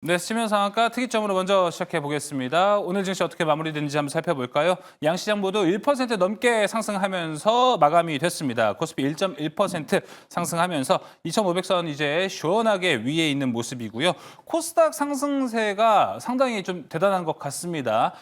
네, 수면 상한가 특이점으로 먼저 시작해 보겠습니다. 오늘 증시 어떻게 마무리됐는지 한번 살펴볼까요? 양 시장 모두 1% 넘게 상승하면서 마감이 됐습니다. 코스피 1.1% 상승하면서 2,500선 이제 시원하게 위에 있는 모습이고요. 코스닥 상승세가 상당히 좀 대단한 것 같습니다.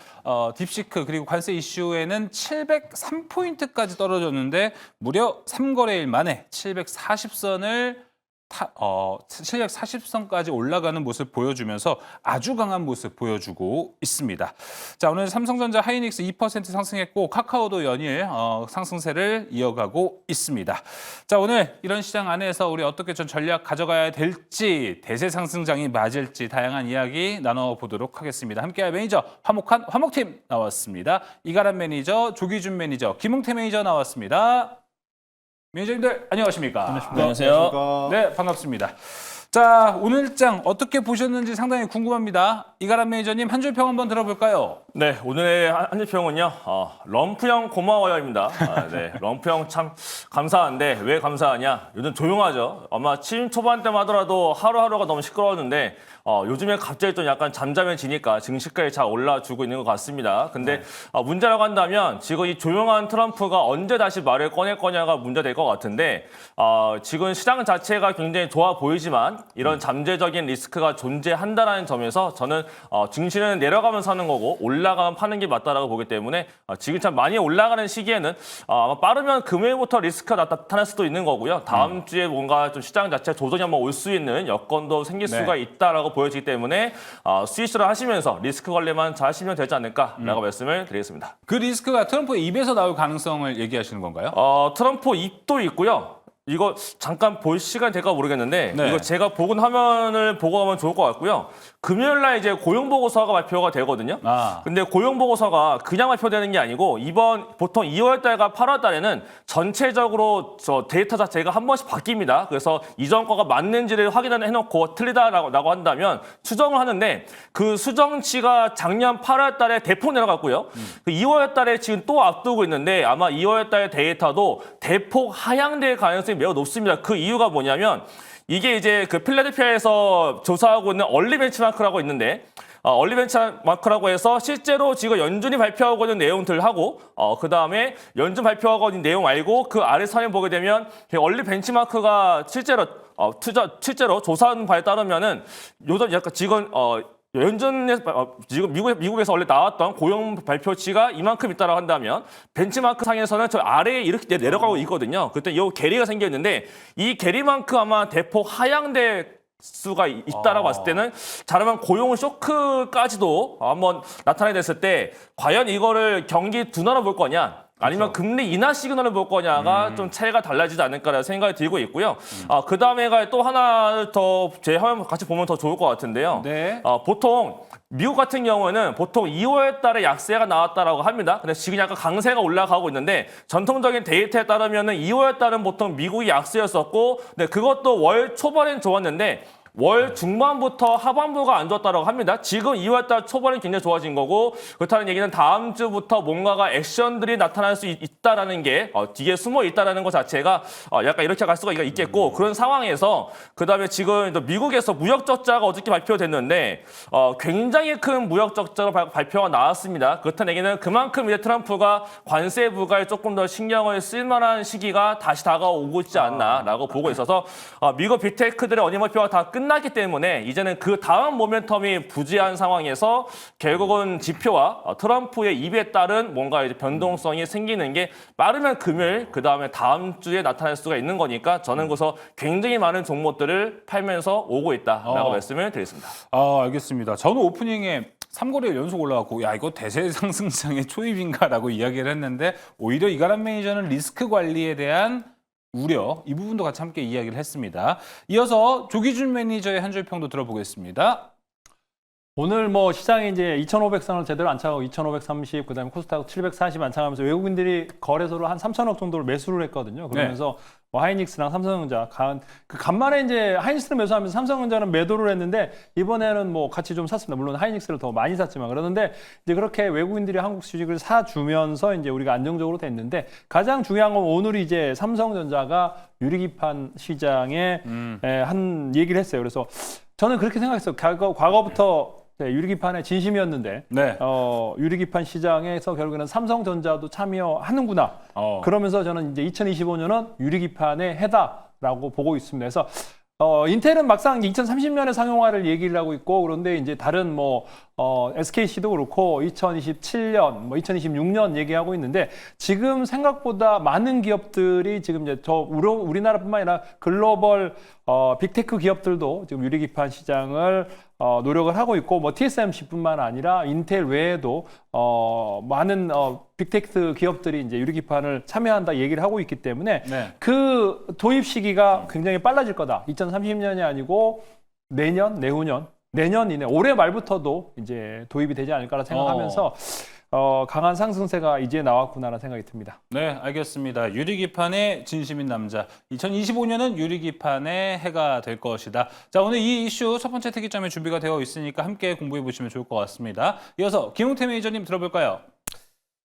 딥시크 그리고 관세 이슈에는 703포인트까지 떨어졌는데 무려 3거래일 만에 740선을 740선까지 올라가는 모습 보여주면서 아주 강한 모습 보여주고 있습니다. 자, 오늘 삼성전자 하이닉스 2% 상승했고 카카오도 연일 상승세를 이어가고 있습니다. 자, 오늘 이런 시장 안에서 우리 어떻게 좀 전략 가져가야 될지 대세 상승장이 맞을지 다양한 이야기 나눠보도록 하겠습니다. 함께할 매니저 화목한 화목팀 나왔습니다. 이가람 매니저, 조기준 매니저, 김웅태 매니저 나왔습니다. 매니저님들 안녕하십니까? 안녕하세요. 네, 반갑습니다. 자, 오늘장 어떻게 보셨는지 상당히 궁금합니다. 이가람 매니저님 한 줄 평 한번 들어볼까요? 네, 오늘의 한줄평은요. 럼프형 고마워요입니다. 네, 럼프형 참 감사한데 왜 감사하냐? 요즘 조용하죠. 아마 취임 초반 때만 하더라도 하루하루가 너무 시끄러웠는데 요즘에 갑자기 좀 약간 잠잠해지니까 증시가에 잘 올라주고 있는 것 같습니다. 근데 문제라고 한다면 지금 이 조용한 트럼프가 언제 다시 말을 꺼낼 거냐가 문제될 것 같은데 지금 시장 자체가 굉장히 좋아 보이지만 이런 잠재적인 리스크가 존재한다는 점에서 저는 증시는 내려가면서 하는 거고 올라가면 파는 게 맞다라고 보기 때문에 지금 참 많이 올라가는 시기에는 아마 빠르면 금요일부터 리스크가 나타날 수도 있는 거고요. 다음 주에 뭔가 좀 시장 자체 조정이 한번 올 수 있는 여건도 생길 수가 있다라고 보여지기 때문에 스위스를 하시면서 리스크 관리만 잘 하시면 되지 않을까라고 말씀을 드리겠습니다. 그 리스크가 트럼프의 입에서 나올 가능성을 얘기하시는 건가요? 트럼프 입도 있고요. 이거 잠깐 볼 시간 될까 모르겠는데 네. 이거 제가 보는 화면을 보고 하면 좋을 것 같고요. 금요일 날 이제 고용보고서가 발표가 되거든요. 근데 고용보고서가 그냥 발표되는 게 아니고 이번 보통 2월 달과 8월 달에는 전체적으로 저 데이터 자체가 한 번씩 바뀝니다. 그래서 이전 거가 맞는지를 확인해 놓고 틀리다라고 한다면 수정을 하는데 그 수정치가 작년 8월 달에 대폭 내려갔고요. 그 2월 달에 지금 또 앞두고 있는데 아마 2월 달 데이터도 대폭 하향될 가능성이 매우 높습니다. 그 이유가 뭐냐면 이게 이제 그 필라델피아에서 조사하고 있는 얼리 벤치마크라고 있는데 얼리 벤치마크라고 해서 실제로 지금 연준이 발표하고 있는 내용들하고 그다음에 연준 발표하고 있는 내용 말고 그 아래 선에 보게 되면 얼리 벤치마크가 실제로 조사한 바에 따르면은 요즘 약간 지금 연준에서 지금 미국에서 원래 나왔던 고용 발표치가 이만큼 있다라고 한다면 벤치마크 상에서는 저 아래에 이렇게 내려가고 있거든요. 그때 이 괴리가 생겼는데 이 괴리만큼 아마 대폭 하향될 수가 있다라고 봤을 때는 잘하면 고용 쇼크까지도 한번 나타내됐을 때 과연 이거를 경기 둔화로 볼 거냐? 아니면 금리 인하 시그널을 볼 거냐가 좀 차이가 달라지지 않을까라는 생각이 들고 있고요. 그 다음에가 또 하나 더 제 화면 같이 보면 더 좋을 것 같은데요. 네. 보통 미국 같은 경우에는 보통 2월 달에 약세가 나왔다라고 합니다. 근데 지금 약간 강세가 올라가고 있는데 전통적인 데이터에 따르면은 2월 달은 보통 미국이 약세였었고, 근데 그것도 월 초반엔 좋았는데 월 중반부터 하반부가 안 좋았다고 합니다. 지금 2월달 초반은 굉장히 좋아진 거고 그렇다는 얘기는 다음 주부터 뭔가가 액션들이 나타날 수 있다라는 게 뒤에 숨어 있다라는 것 자체가 약간 이렇게 갈 수가 있겠고 그런 상황에서 그다음에 지금 미국에서 무역 적자가 어저께 발표됐는데 굉장히 큰 무역 적자가 발표가 나왔습니다. 그렇다는 얘기는 그만큼 이제 트럼프가 관세 부과에 조금 더 신경을 쓸 만한 시기가 다시 다가오고 있지 않나라고 보고 있어서 미국 빅테크들의 어닝 발표가 다 끝났기 때문에 이제는 그 다음 모멘텀이 부재한 상황에서 결국은 지표와 트럼프의 입에 따른 뭔가 이제 변동성이 생기는 게 빠르면 금요일 그 다음에 다음 주에 나타날 수가 있는 거니까 저는 그래서 굉장히 많은 종목들을 팔면서 오고 있다라고 말씀을 드리겠습니다. 알겠습니다. 저는 오프닝에 3거래일 연속 올라왔고 야 이거 대세 상승장의 초입인가라고 이야기를 했는데 오히려 이가람 매니저는 리스크 관리에 대한 우려 이 부분도 같이 함께 이야기를 했습니다. 이어서 조기준 매니저의 한 줄 평도 들어보겠습니다. 오늘 뭐 시장이 이제 2,500선을 제대로 안착하고 2,530, 그다음에 코스닥 740 안착하면서 외국인들이 거래소를 한 3천억 정도를 매수를 했거든요. 그러면서 뭐 하이닉스랑 삼성전자 간만에 이제 하이닉스를 매수하면서 삼성전자는 매도를 했는데 이번에는 뭐 같이 좀 샀습니다. 물론 하이닉스를 더 많이 샀지만 그러는데 이제 그렇게 외국인들이 한국 주식을 사주면서 이제 우리가 안정적으로 됐는데 가장 중요한 건 오늘이 이제 삼성전자가 유리기판 시장에 한 얘기를 했어요. 그래서 저는 그렇게 생각했어요. 과거부터 유리기판의 진심이었는데 네. 유리기판 시장에서 결국에는 삼성전자도 참여하는구나. 그러면서 저는 이제 2025년은 유리기판의 해다라고 보고 있습니다. 그래서 인텔은 막상 2030년에 상용화를 얘기를 하고 있고 그런데 이제 다른 SKC도 그렇고 2027년, 2026년 얘기하고 있는데 지금 생각보다 많은 기업들이 지금 이제 우리나라뿐만 아니라 글로벌 빅테크 기업들도 지금 유리기판 시장을 노력을 하고 있고 TSMC뿐만 아니라 인텔 외에도 많은 빅테크 기업들이 이제 유리기판을 참여한다 얘기를 하고 있기 때문에 네. 그 도입 시기가 굉장히 빨라질 거다. 2030년이 아니고 내년 이내 올해 말부터도 이제 도입이 되지 않을까라 생각하면서 강한 상승세가 이제 나왔구나라는 생각이 듭니다. 네, 알겠습니다. 유리기판의 진심인 남자. 2025년은 유리기판의 해가 될 것이다. 자, 오늘 이 이슈 첫 번째 특이점에 준비가 되어 있으니까 함께 공부해 보시면 좋을 것 같습니다. 이어서 김웅태 매니저님 들어볼까요?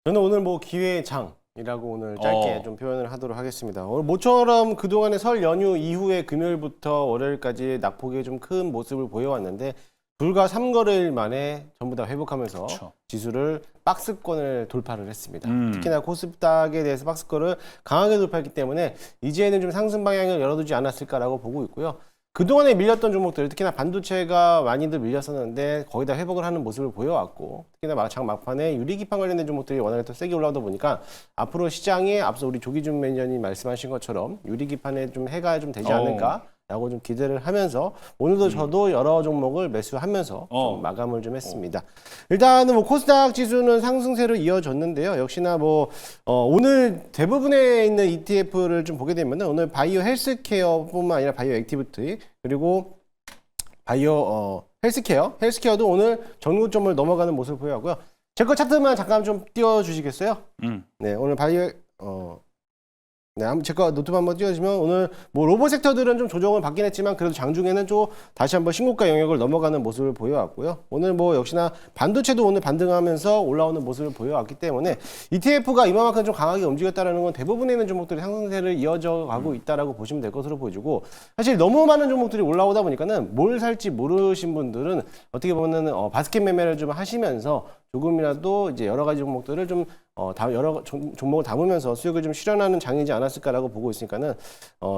저는 오늘 기회의 장이라고 오늘 짧게 좀 표현을 하도록 하겠습니다. 오늘 모처럼 그동안의 설 연휴 이후에 금요일부터 월요일까지 낙폭이 좀 큰 모습을 보여왔는데 불과 3거래일 만에 전부 다 회복하면서 그렇죠. 지수를 박스권을 돌파를 했습니다. 특히나 코스닥에 대해서 박스권을 강하게 돌파했기 때문에 이제는 좀 상승 방향을 열어두지 않았을까라고 보고 있고요. 그동안에 밀렸던 종목들, 특히나 반도체가 많이들 밀렸었는데 거의 다 회복을 하는 모습을 보여왔고 특히나 장 막판에 유리기판 관련된 종목들이 워낙에 또 세게 올라오다 보니까 앞으로 시장에 앞서 우리 조기준 매니저님 말씀하신 것처럼 유리기판에 좀 해가 좀 되지 않을까라고 좀 기대를 하면서 오늘도 저도 여러 종목을 매수하면서 좀 마감을 좀 했습니다. 일단은 코스닥 지수는 상승세로 이어졌는데요. 역시나 오늘 대부분에 있는 ETF를 좀 보게 되면 오늘 바이오 헬스케어뿐만 아니라 바이오 액티비티 그리고 바이오 헬스케어도 오늘 전고점을 넘어가는 모습을 보여하고요. 제 거 차트만 잠깐 좀 띄워주시겠어요? 네, 오늘 바이오 네, 제가 노트북 한번 띄워주시면 오늘 로봇 섹터들은 좀 조정을 받긴 했지만 그래도 장중에는 좀 다시 한번 신고가 영역을 넘어가는 모습을 보여왔고요. 오늘 역시나 반도체도 오늘 반등하면서 올라오는 모습을 보여왔기 때문에 ETF가 이만큼 좀 강하게 움직였다는 건 대부분의 있는 종목들이 상승세를 이어져 가고 있다라고 보시면 될 것으로 보여지고 사실 너무 많은 종목들이 올라오다 보니까는 뭘 살지 모르신 분들은 어떻게 보면은 바스켓 매매를 좀 하시면서 조금이라도 이제 여러 가지 종목들을 좀 여러 종목을 담으면서 수익을 좀 실현하는 장이지 않았을까라고 보고 있으니까는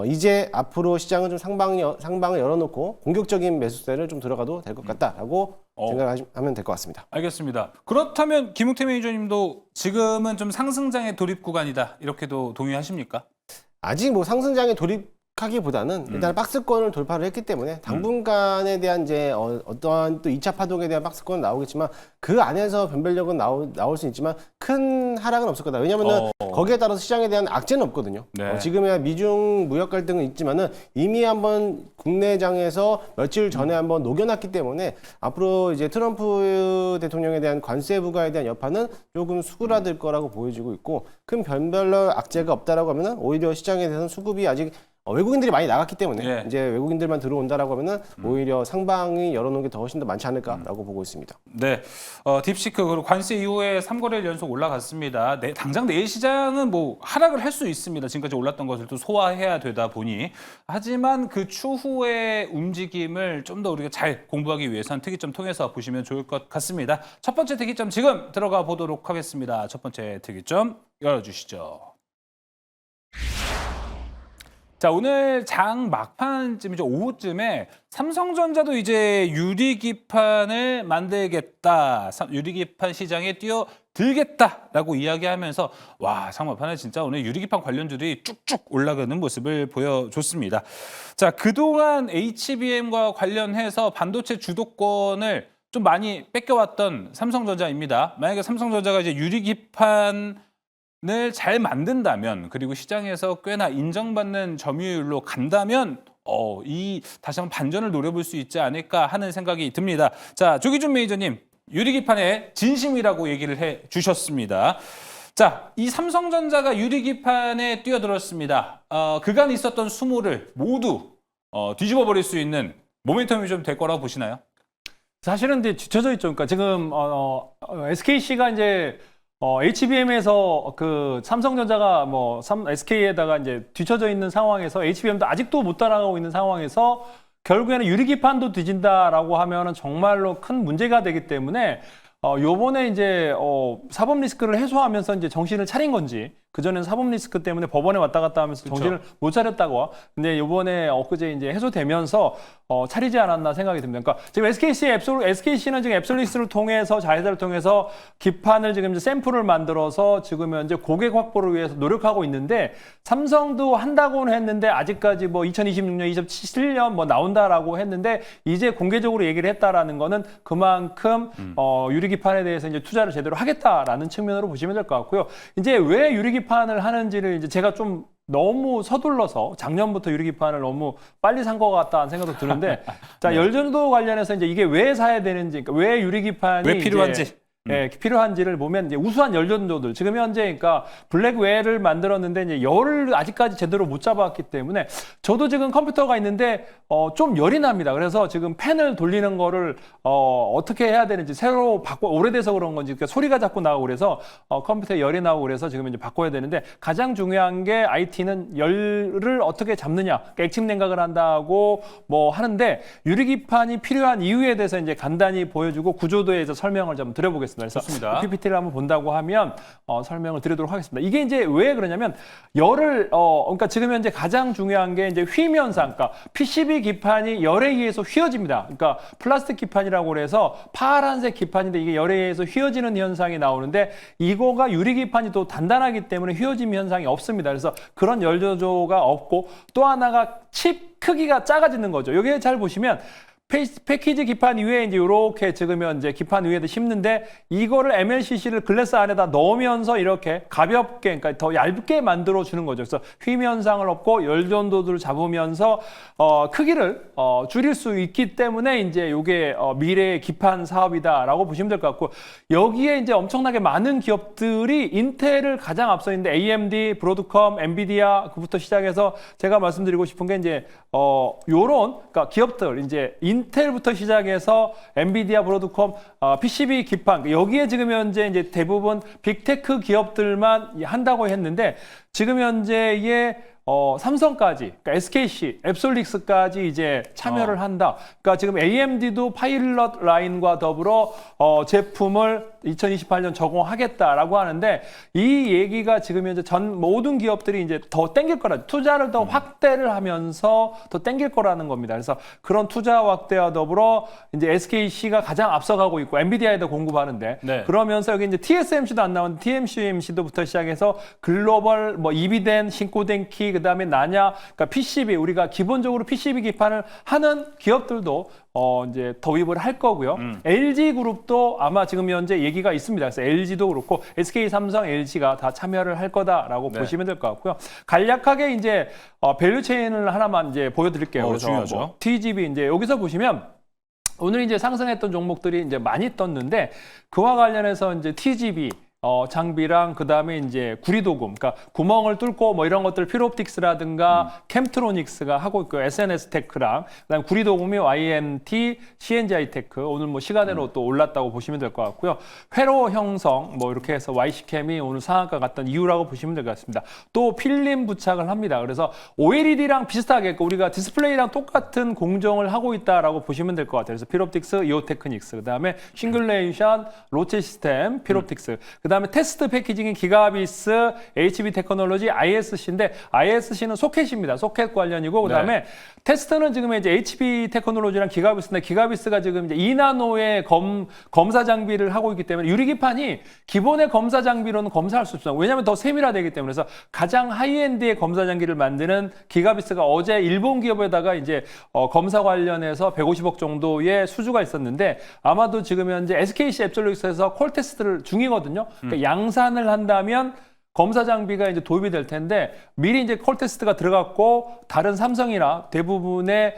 이제 앞으로 시장은 좀 상방을 열어놓고 공격적인 매수세를 좀 들어가도 될 것 같다라고 생각하면 될 것 같습니다. 알겠습니다. 그렇다면 김웅태 매니저님도 지금은 좀 상승장의 돌입 구간이다 이렇게도 동의하십니까? 아직 상승장의 돌입하기보다는 일단 박스권을 돌파를 했기 때문에 당분간에 대한 이제 어떠한 또 2차 파동에 대한 박스권은 나오겠지만 그 안에서 변별력은 나올 수 있지만 큰 하락은 없을 거다. 왜냐하면 거기에 따라서 시장에 대한 악재는 없거든요. 네. 지금의 미중 무역 갈등은 있지만은 이미 한번 국내장에서 며칠 전에 한번 녹여놨기 때문에 앞으로 이제 트럼프 대통령에 대한 관세 부과에 대한 여파는 조금 수그라들 거라고 보여지고 있고 큰 변별력 악재가 없다라고 하면은 오히려 시장에 대해서는 수급이 아직 외국인들이 많이 나갔기 때문에 이제 외국인들만 들어온다라고 하면은 오히려 상방이 열어놓은 게 더 훨씬 더 많지 않을까라고 보고 있습니다. 네, 딥시크 그리고 관세 이후에 3거래일 연속 올라갔습니다. 당장 내일 시장은 하락을 할 수 있습니다. 지금까지 올랐던 것을 또 소화해야 되다 보니 하지만 그 추후의 움직임을 좀 더 우리가 잘 공부하기 위해서는 특이점 통해서 보시면 좋을 것 같습니다. 첫 번째 특이점 지금 들어가 보도록 하겠습니다. 첫 번째 특이점 열어주시죠. 자, 오늘 장 막판쯤이죠. 오후쯤에 삼성전자도 이제 유리기판을 만들겠다. 유리기판 시장에 뛰어들겠다라고 이야기하면서 와, 장 막판에 진짜 오늘 유리기판 관련주들이 쭉쭉 올라가는 모습을 보여줬습니다. 자, 그동안 HBM과 관련해서 반도체 주도권을 좀 많이 뺏겨왔던 삼성전자입니다. 만약에 삼성전자가 이제 유리기판 을 잘 만든다면 그리고 시장에서 꽤나 인정받는 점유율로 간다면 다시 한번 반전을 노려볼 수 있지 않을까 하는 생각이 듭니다. 자, 조기준 매니저님 유리기판의 진심이라고 얘기를 해주셨습니다. 자, 이 삼성전자가 유리기판에 뛰어들었습니다. 그간 있었던 수모를 모두 뒤집어 버릴 수 있는 모멘텀이 좀 될 거라고 보시나요? 사실은 이제 뒤쳐져 있죠. 그러니까 지금 SKC가 이제 HBM에서 그 삼성전자가 SK에다가 이제 뒤쳐져 있는 상황에서 HBM도 아직도 못 따라가고 있는 상황에서 결국에는 유리기판도 뒤진다라고 하면은 정말로 큰 문제가 되기 때문에 요번에 이제 사법 리스크를 해소하면서 이제 정신을 차린 건지, 그전에는 사법 리스크 때문에 법원에 왔다 갔다 하면서 정신을 못 차렸다고. 근데 요번에 엊그제 이제 해소되면서 차리지 않았나 생각이 듭니다. 그러니까 지금 SKC는 지금 앱솔루스를 통해서, 자회사를 통해서 기판을 지금 이제 샘플을 만들어서 지금 현재 고객 확보를 위해서 노력하고 있는데, 삼성도 한다고는 했는데 아직까지 뭐 2026년, 2027년 뭐 나온다라고 했는데 이제 공개적으로 얘기를 했다라는 거는 그만큼 유리기판에 대해서 이제 투자를 제대로 하겠다라는 측면으로 보시면 될 것 같고요. 이제 왜 유리기판을 하는지를 이제 제가 좀 너무 서둘러서 작년부터 유리기판을 너무 빨리 산 것 같다는 생각도 드는데, 자, 열전도 관련해서 이제 이게 왜 사야 되는지, 그러니까 왜 유리기판이 왜 필요한지. 이제 필요한지를 보면 이제 우수한 열전도들, 지금 현재 그러니까 블랙웨어를 만들었는데 이제 열을 아직까지 제대로 못 잡았기 때문에, 저도 지금 컴퓨터가 있는데 좀 열이 납니다. 그래서 지금 팬을 돌리는 거를 어떻게 해야 되는지 새로 오래돼서 그런 건지, 그러니까 소리가 자꾸 나고 그래서 컴퓨터에 열이 나고 그래서 지금 이제 바꿔야 되는데, 가장 중요한 게 IT는 열을 어떻게 잡느냐, 그러니까 액침 냉각을 한다고 뭐 하는데, 유리기판이 필요한 이유에 대해서 이제 간단히 보여주고 구조도에 대해서 설명을 좀 드려보겠습니다. 그래서 좋습니다. PPT를 한번 본다고 하면 설명을 드리도록 하겠습니다. 이게 이제 왜 그러냐면, 열을 그러니까 지금 현재 가장 중요한 게 이제 휘 현상, 그러니까 PCB 기판이 열에 의해서 휘어집니다. 그러니까 플라스틱 기판이라고 그래서 파란색 기판인데 이게 열에 의해서 휘어지는 현상이 나오는데, 이거가 유리 기판이 또 단단하기 때문에 휘어짐 현상이 없습니다. 그래서 그런 열 저조가 없고, 또 하나가 칩 크기가 작아지는 거죠. 여기 잘 보시면 패키지 기판 위에 이제 이렇게 지금 현재 기판 위에도 심는데, 이거를 MLCC를 글래스 안에다 넣으면서 이렇게 가볍게, 그러니까 더 얇게 만들어 주는 거죠. 그래서 휘 현상을 없고 열전도들을 잡으면서 크기를 줄일 수 있기 때문에 이제 이게 미래의 기판 사업이다라고 보시면 될 것 같고, 여기에 이제 엄청나게 많은 기업들이 인텔을 가장 앞서 있는데 AMD, 브로드컴, 엔비디아 그부터 시작해서 제가 말씀드리고 싶은 게 이제 요런, 그러니까 기업들 이제 인텔부터 시작해서 엔비디아, 브로드컴, PCB 기판, 여기에 지금 현재 이제 대부분 빅테크 기업들만 한다고 했는데, 지금 현재의 삼성까지, 그러니까 SKC, 앱솔릭스까지 이제 참여를 한다. 그러니까 지금 AMD도 파일럿 라인과 더불어 제품을 2028년 적용하겠다라고 하는데, 이 얘기가 지금 현재 전 모든 기업들이 이제 더 땡길 거라, 투자를 더 확대를 하면서 더 땡길 거라는 겁니다. 그래서 그런 투자 확대와 더불어 이제 SKC가 가장 앞서가고 있고, 엔비디아에도 공급하는데, 네. 그러면서 여기 이제 TSMC도 안 나오는데 TSMC도부터 시작해서 글로벌 뭐 이비덴, 신코덴키, 그다음에 나냐, 그러니까 PCB, 우리가 기본적으로 PCB 기판을 하는 기업들도 이제 도입을 할 거고요. LG 그룹도 아마 지금 현재 얘기가 있습니다. 그래서 LG도 그렇고 SK, 삼성, LG가 다 참여를 할 거다라고 네. 보시면 될 것 같고요. 간략하게 이제 밸류 체인을 하나만 이제 보여드릴게요. 그래서 중요하죠. 뭐 TGB 이제 여기서 보시면 오늘 이제 상승했던 종목들이 이제 많이 떴는데, 그와 관련해서 이제 TGB 장비랑 그다음에 이제 구리도금, 그러니까 구멍을 뚫고 뭐 이런 것들 피로옵틱스라든가 캠트로닉스가 하고 있고, SNS 테크랑 그다음에 구리도금이 YMT, CNGI 테크, 오늘 뭐 시간으로 또 올랐다고 보시면 될 것 같고요. 회로 형성 뭐 이렇게 해서 YC캠이 오늘 상한가 갔던 이유라고 보시면 될 것 같습니다. 또 필름 부착을 합니다. 그래서 OLED랑 비슷하게 우리가 디스플레이랑 똑같은 공정을 하고 있다라고 보시면 될 것 같아요. 그래서 피로옵틱스, 이오테크닉스, 그다음에 싱글레이션, 로체 시스템, 피로옵틱스, 그다음에 테스트 패키징인 기가비스, HB 테크놀로지, ISC인데 ISC는 소켓입니다. 소켓 관련이고, 그다음에 테스트는 지금 이제 HB 테크놀로지랑 기가비스인데, 기가비스가 지금 이제 2나노의 검사 장비를 하고 있기 때문에 유리기판이 기본의 검사 장비로는 검사할 수 없습니다. 왜냐하면 더 세밀화되기 때문에. 그래서 가장 하이엔드의 검사 장비를 만드는 기가비스가 어제 일본 기업에다가 이제 검사 관련해서 150억 정도의 수주가 있었는데, 아마도 지금 현재 SKC 앱솔루트에서 콜 테스트를 중이거든요. 그러니까 양산을 한다면 검사 장비가 이제 도입이 될 텐데, 미리 이제 콜 테스트가 들어갔고, 다른 삼성이나 대부분의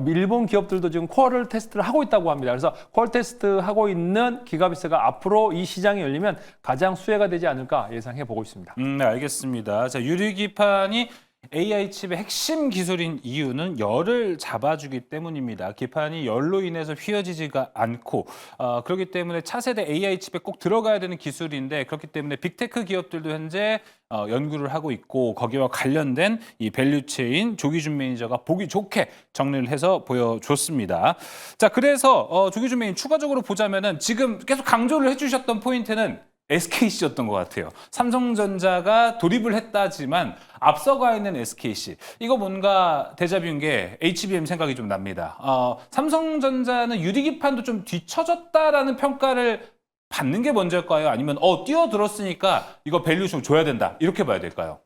일본 기업들도 지금 콜을 테스트를 하고 있다고 합니다. 그래서 콜 테스트 하고 있는 기가비스가 앞으로 이 시장이 열리면 가장 수혜가 되지 않을까 예상해 보고 있습니다. 네, 알겠습니다. 자, 유리기판이 AI 칩의 핵심 기술인 이유는 열을 잡아주기 때문입니다. 기판이 열로 인해서 휘어지지가 않고 그렇기 때문에 차세대 AI 칩에 꼭 들어가야 되는 기술인데 그렇기 때문에 빅테크 기업들도 현재 연구를 하고 있고 거기와 관련된 이 밸류체인 조기준 매니저가 보기 좋게 정리를 해서 보여줬습니다. 자, 그래서 조기준 매니저 추가적으로 보자면은 지금 계속 강조를 해주셨던 포인트는 SKC였던 것 같아요. 삼성전자가 돌입을 했다지만 앞서가 있는 SKC. 이거 뭔가 데자뷰인 게 HBM 생각이 좀 납니다. 삼성전자는 유리기판도 좀 뒤처졌다라는 평가를 받는 게 먼저일까요? 아니면 뛰어들었으니까 이거 밸류 좀 줘야 된다. 이렇게 봐야 될까요?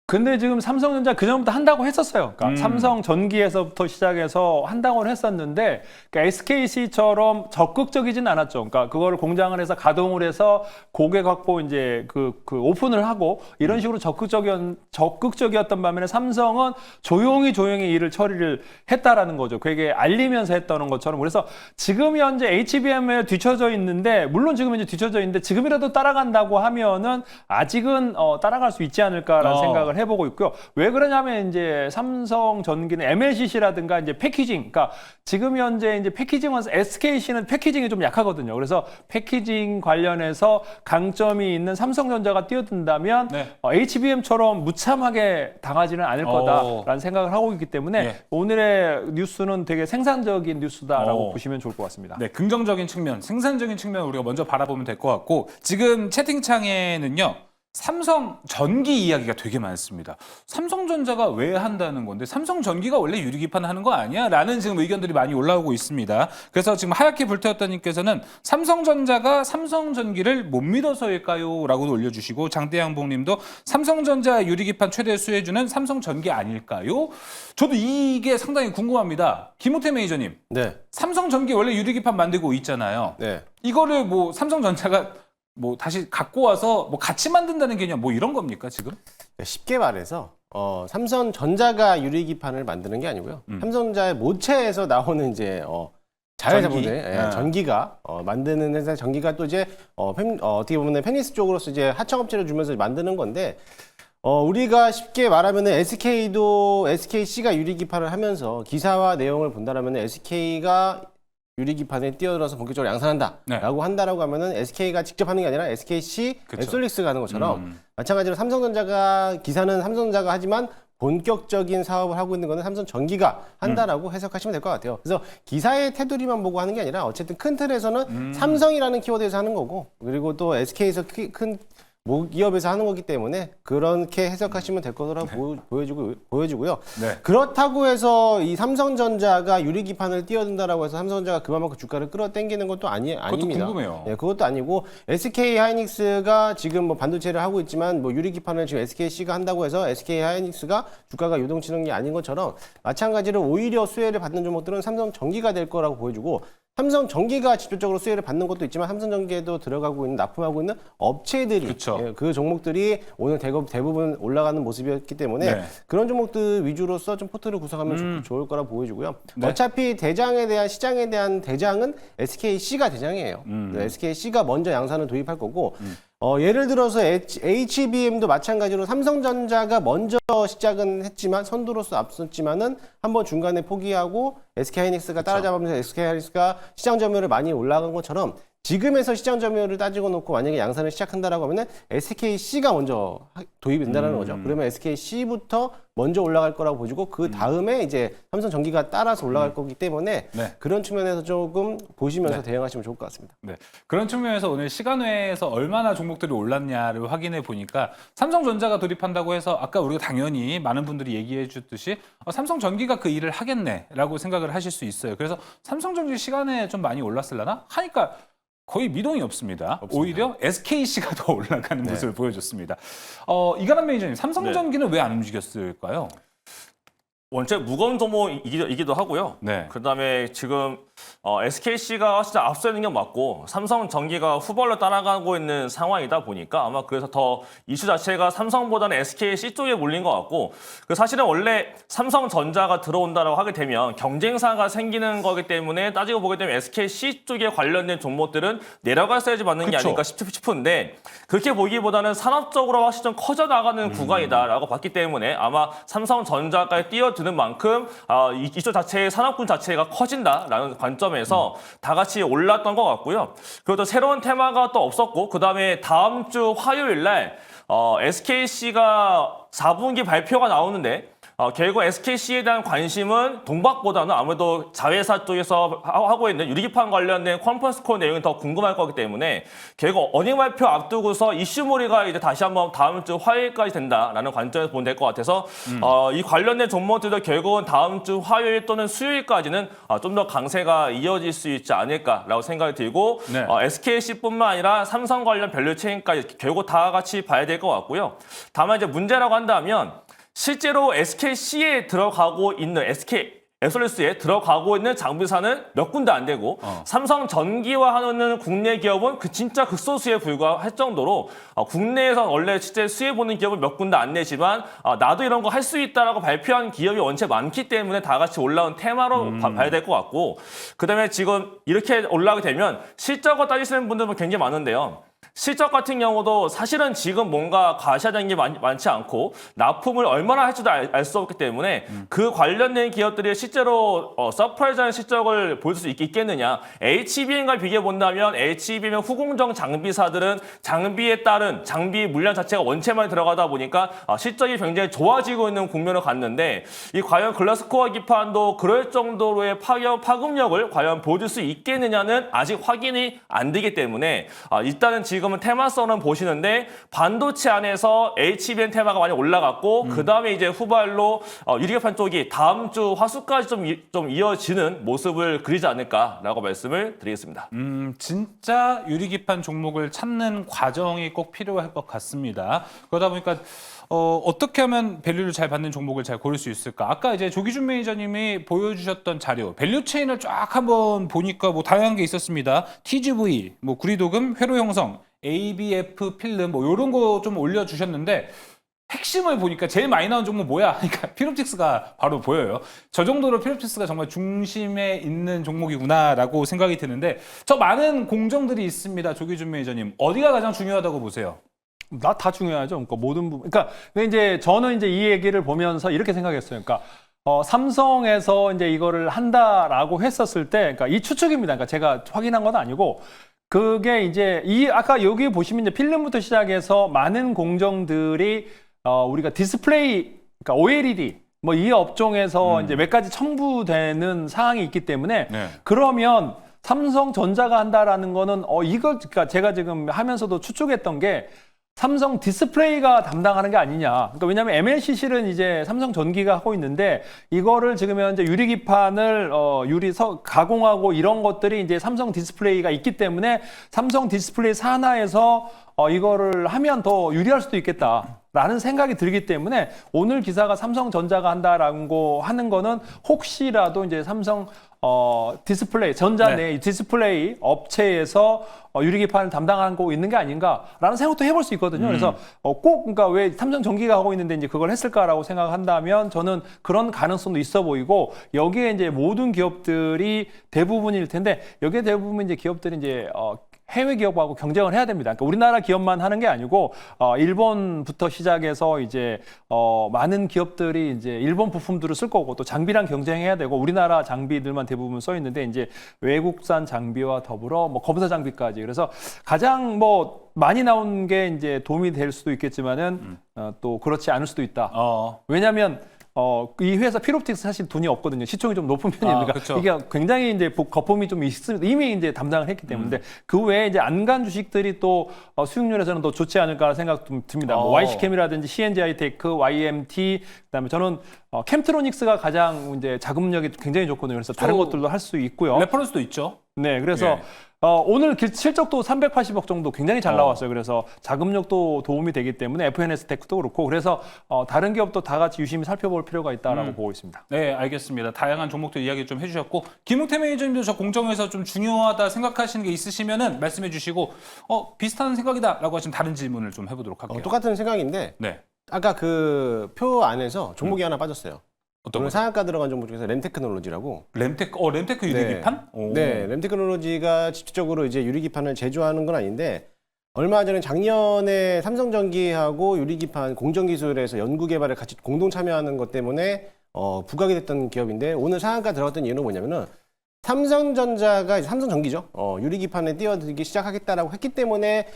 근데 지금 삼성전자 그전부터 한다고 했었어요. 그러니까 삼성 전기에서부터 시작해서 한다고는 했었는데 그러니까 SKC처럼 적극적이진 않았죠. 그러니까 그거를 공장을 해서 가동을 해서 고객 확보 이제 그 오픈을 하고 이런 식으로 적극적이었던 반면에 삼성은 조용히 일을 처리를 했다라는 거죠. 그게 알리면서 했다는 것처럼. 그래서 지금 현재 HBM에 뒤쳐져 있는데 물론 지금 이제 뒤쳐져 있는데 지금이라도 따라간다고 하면은 아직은 따라갈 수 있지 않을까라는 생각을 해보고 있고요. 왜 그러냐면 이제 삼성 전기는 MLCC라든가 이제 패키징, 그러니까 지금 현재 이제 패키징은 SKC는 패키징이 좀 약하거든요. 그래서 패키징 관련해서 강점이 있는 삼성전자가 뛰어든다면 HBM처럼 무참하게 당하지는 않을 거다라는 생각을 하고 있기 때문에 오늘의 뉴스는 되게 생산적인 뉴스다라고 보시면 좋을 것 같습니다. 네, 긍정적인 측면, 생산적인 측면을 우리가 먼저 바라보면 될 것 같고 지금 채팅창에는요. 삼성 전기 이야기가 되게 많습니다. 삼성전자가 왜 한다는 건데 삼성 전기가 원래 유리기판 하는 거 아니야? 라는 지금 의견들이 많이 올라오고 있습니다. 그래서 지금 하얗게 불태웠던 님께서는 삼성전자가 삼성전기를 못 믿어서일까요? 라고 올려주시고 장대양봉 님도 삼성전자 유리기판 최대 수혜주는 삼성전기 아닐까요? 저도 이게 상당히 궁금합니다. 김호태 매니저님. 네. 삼성전기 원래 유리기판 만들고 있잖아요. 네. 이거를 뭐 삼성전자가 뭐 다시 갖고 와서 뭐 같이 만든다는 개념 뭐 이런 겁니까 지금? 쉽게 말해서 삼성전자가 유리기판을 만드는 게 아니고요. 삼성전자의 모체에서 나오는 이제 자회사분들 전기가 만드는 회사 전기가 또 이제 어떻게 보면 페니스 쪽으로서 이제 하청업체를 주면서 만드는 건데 우리가 쉽게 말하면 SK도 SKC가 유리기판을 하면서 기사와 내용을 본다라면 SK가 유리기판에 뛰어들어서 본격적으로 양산한다라고 한다라고 하면은 SK가 직접 하는 게 아니라 SKC, 앱솔릭스가 하는 것처럼 마찬가지로 삼성전자가 기사는 삼성전자가 하지만 본격적인 사업을 하고 있는 거는 삼성전기가 한다라고 해석하시면 될 것 같아요. 그래서 기사의 테두리만 보고 하는 게 아니라 어쨌든 큰 틀에서는 삼성이라는 키워드에서 하는 거고 그리고 또 SK에서 큰 모기업에서 하는 거기 때문에 그렇게 해석하시면 될 거라고 보여지고요. 네. 그렇다고 해서 이 삼성전자가 유리기판을 뛰어든다라고 해서 삼성전자가 그만큼 주가를 끌어당기는 것도 아닙니다. 궁금해요. 네, 그것도 아니고 SK 하이닉스가 지금 뭐 반도체를 하고 있지만 뭐 유리기판을 지금 SKC가 한다고 해서 SK 하이닉스가 주가가 요동치는 게 아닌 것처럼 마찬가지로 오히려 수혜를 받는 종목들은 삼성전기가 될 거라고 보여주고 삼성전기가 직접적으로 수혜를 받는 것도 있지만 삼성전기에도 들어가고 있는 납품하고 있는 업체들이 그 종목들이 오늘 대부분 올라가는 모습이었기 때문에 그런 종목들 위주로서 좀 포트를 구성하면 좋을 거라 보여주고요. 어차피 시장에 대한 대장은 SKC가 대장이에요. SKC가 먼저 양산을 도입할 거고 예를 들어서 HBM도 마찬가지로 삼성전자가 먼저 시작은 했지만 선두로서 앞섰지만은 한번 중간에 포기하고 SK하이닉스가 따라잡으면서 SK하이닉스가 시장 점유율을 많이 올라간 것처럼 지금에서 시장 점유율을 따지고 놓고 만약에 양산을 시작한다라고 하면은 SKC가 먼저 도입이 된다는 거죠. 그러면 SKC부터 먼저 올라갈 거라고 보여주고 그 다음에 이제 삼성전기가 따라서 올라갈 거기 때문에 그런 측면에서 조금 보시면서 대응하시면 좋을 것 같습니다. 네. 그런 측면에서 오늘 시간외에서 얼마나 종목들이 올랐냐를 확인해 보니까 삼성전자가 돌입한다고 해서 아까 우리가 당연히 많은 분들이 얘기해 주듯이 삼성전기가 그 일을 하겠네라고 생각을 하실 수 있어요. 그래서 삼성전기 시간에 좀 많이 올랐을라나 하니까 거의 미동이 없습니다. 오히려 SKC가 더 올라가는 모습을 보여줬습니다. 이가람 매니저님, 삼성전기는 왜 안 움직였을까요? 원체 무거운 종목이기도 하고요. 그다음에 지금 SKC가 진짜 앞서 있는 게 맞고 삼성전기가 후발로 따라가고 있는 상황이다 보니까 아마 그래서 더 이슈 자체가 삼성보다는 SKC 쪽에 몰린 것 같고 사실은 원래 삼성전자가 들어온다라고 하게 되면 경쟁사가 생기는 거기 때문에 따지고 보게 되면 SKC 쪽에 관련된 종목들은 내려갔어야지 맞는 게 그쵸. 아닐까 싶은데 그렇게 보기보다는 산업적으로 확실히 좀 커져나가는 구간이다라고 봤기 때문에 아마 삼성전자까지 뛰어드는 만큼 이쪽 자체의 산업군 자체가 커진다라는 관점에서 다 같이 올랐던 것 같고요. 그리고 또 새로운 테마가 또 없었고 그다음에 다음 주 화요일 날 SKC가 4분기 발표가 나오는데 결국 SKC에 대한 관심은 동박보다는 아무래도 자회사 쪽에서 하고 있는 유리기판 관련된 컨퍼런스콜 내용이 더 궁금할 거기 때문에 결국 어닝 발표 앞두고서 이슈몰이가 이제 다시 한번 다음 주 화요일까지 된다라는 관점에서 보면 될 것 같아서 이 관련된 종목들도 결국은 다음 주 화요일 또는 수요일까지는 좀 더 강세가 이어질 수 있지 않을까라고 생각이 들고 네. SKC뿐만 아니라 삼성 관련 밸류체인까지 결국 다 같이 봐야 될 것 같고요. 다만 이제 문제라고 한다면 실제로 SKC에 들어가고 있는 SK에서리스에 들어가고 있는 장비사는 몇 군데 안 되고 삼성전기화하는 국내 기업은 진짜 극소수에 불과할 정도로 국내에서 원래 실제 수혜 보는 기업은 몇 군데 안 내지만 나도 이런 거 할 수 있다라고 발표한 기업이 원체 많기 때문에 다 같이 올라온 테마로 봐야 될 것 같고 그다음에 지금 이렇게 올라가게 되면 실적을 따지시는 분들은 굉장히 많은데요. 실적 같은 경우도 사실은 지금 뭔가 과시하는 게 많지 않고 납품을 얼마나 할지도 알 수 없기 때문에 그 관련된 기업들이 실제로 서프라이즈한 실적을 보여줄 수 있겠느냐. HBM과 비교해 본다면 HBM 후공정 장비사들은 장비에 따른 장비 물량 자체가 원체만 들어가다 보니까 실적이 굉장히 좋아지고 있는 국면을 갔는데 이 과연 글라스코어 기판도 그럴 정도로의 파급력을 과연 보여줄 수 있겠느냐는 아직 확인이 안 되기 때문에 일단은 지금은 테마성은 보시는데 반도체 안에서 HBM 테마가 많이 올라갔고 그 다음에 이제 후발로 유리기판 쪽이 다음 주 화수까지 좀 이어지는 모습을 그리지 않을까라고 말씀을 드리겠습니다. 진짜 유리기판 종목을 찾는 과정이 꼭 필요할 것 같습니다. 그러다 보니까 어떻게 하면 밸류를 잘 받는 종목을 잘 고를 수 있을까? 아까 이제 조기준 매니저님이 보여주셨던 자료, 밸류 체인을 쫙 한번 보니까 뭐 다양한 게 있었습니다. TGV, 뭐 구리도금, 회로 형성, ABF 필름, 뭐 이런 거 좀 올려주셨는데 핵심을 보니까 제일 많이 나온 종목 뭐야? 그러니까 피롭틱스가 바로 보여요. 저 정도로 피롭틱스가 정말 중심에 있는 종목이구나라고 생각이 드는데 저 많은 공정들이 있습니다. 조기준 매니저님 어디가 가장 중요하다고 보세요? 나 다 중요하죠. 그러니까 모든 부분. 그러니까 이제 저는 이제 이 얘기를 보면서 이렇게 생각했어요. 그러니까 삼성에서 이제 이거를 한다라고 했었을 때, 그러니까 이 추측입니다. 그러니까 제가 확인한 건 아니고. 그게 이제 아까 여기 보시면 이제 필름부터 시작해서 많은 공정들이 우리가 디스플레이, 그러니까 OLED 뭐 이 업종에서 이제 몇 가지 첨부되는 사항이 있기 때문에 네. 그러면 삼성전자가 한다라는 거는 이거 그러니까 제가 지금 하면서도 추측했던 게 삼성 디스플레이가 담당하는 게 아니냐. 그러니까 왜냐하면 MLCC는 이제 삼성전기가 하고 있는데 이거를 지금 현재 유리기판을 가공하고 이런 것들이 이제 삼성 디스플레이가 있기 때문에 삼성 디스플레이 산하에서 이거를 하면 더 유리할 수도 있겠다라는 생각이 들기 때문에 오늘 기사가 삼성전자가 한다라고 하는 거는 혹시라도 이제 삼성 디스플레이 전자 내 디스플레이 업체에서 유리기판을 담당하고 있는 게 아닌가라는 생각도 해볼 수 있거든요. 그래서 꼭 그러니까 왜 삼성전기가 하고 있는데 이제 그걸 했을까라고 생각한다면 저는 그런 가능성도 있어 보이고 여기에 이제 모든 기업들이 대부분일 텐데 여기에 대부분 이제 기업들이 이제 해외 기업하고 경쟁을 해야 됩니다. 그러니까 우리나라 기업만 하는 게 아니고 일본부터 시작해서 이제 많은 기업들이 이제 일본 부품들을 쓸 거고 또 장비랑 경쟁해야 되고 우리나라 장비들만 대부분 써 있는데 이제 외국산 장비와 더불어 뭐 검사 장비까지 그래서 가장 뭐 많이 나온 게 이제 도움이 될 수도 있겠지만은 또 그렇지 않을 수도 있다. 왜냐하면 이 회사 피롭틱스 사실 돈이 없거든요. 시총이 좀 높은 편이니까 그렇죠. 이게 굉장히 이제 거품이 좀 있습니다. 이미 이제 담당을 했기 때문에 그 외에 이제 안간 주식들이 또 수익률에서는 더 좋지 않을까 생각 좀 듭니다. 뭐 YC캠이라든지 CNG 하이테크, YMT 그다음에 저는 캠트로닉스가 가장 이제 자금력이 굉장히 좋거든요. 그래서 다른 또 것들도 할 수 있고요. 레퍼런스도 있죠. 네, 그래서 예. 오늘 실적도 380억 정도 굉장히 잘 나왔어요. 그래서 자금력도 도움이 되기 때문에 FNS 테크도 그렇고 그래서 다른 기업도 다 같이 유심히 살펴볼 필요가 있다라고 보고 있습니다. 네, 알겠습니다. 다양한 종목들 이야기 좀 해주셨고 김웅태 매니저님도 저 공정에서 좀 중요하다 생각하시는 게 있으시면은 말씀해 주시고 비슷한 생각이다라고 하시면 다른 질문을 좀 해보도록 할게요. 똑같은 생각인데 네, 아까 그 표 안에서 종목이 하나 빠졌어요. 어떤 오늘 거죠? 상한가 들어간 종목 중에서 램테크놀로지라고. 램테크 유리기판? 오. 네, 램테크놀로지가 직접적으로 이제 유리기판을 제조하는 건 아닌데 얼마 전에 작년에 삼성전기하고 유리기판 공정기술에서 연구개발에 같이 공동 참여하는 것 때문에 부각이 됐던 기업인데 오늘 상한가 들어갔던 이유는 뭐냐면은 삼성전자가 삼성전기죠. 유리기판에 뛰어들기 시작하겠다라고 했기 때문에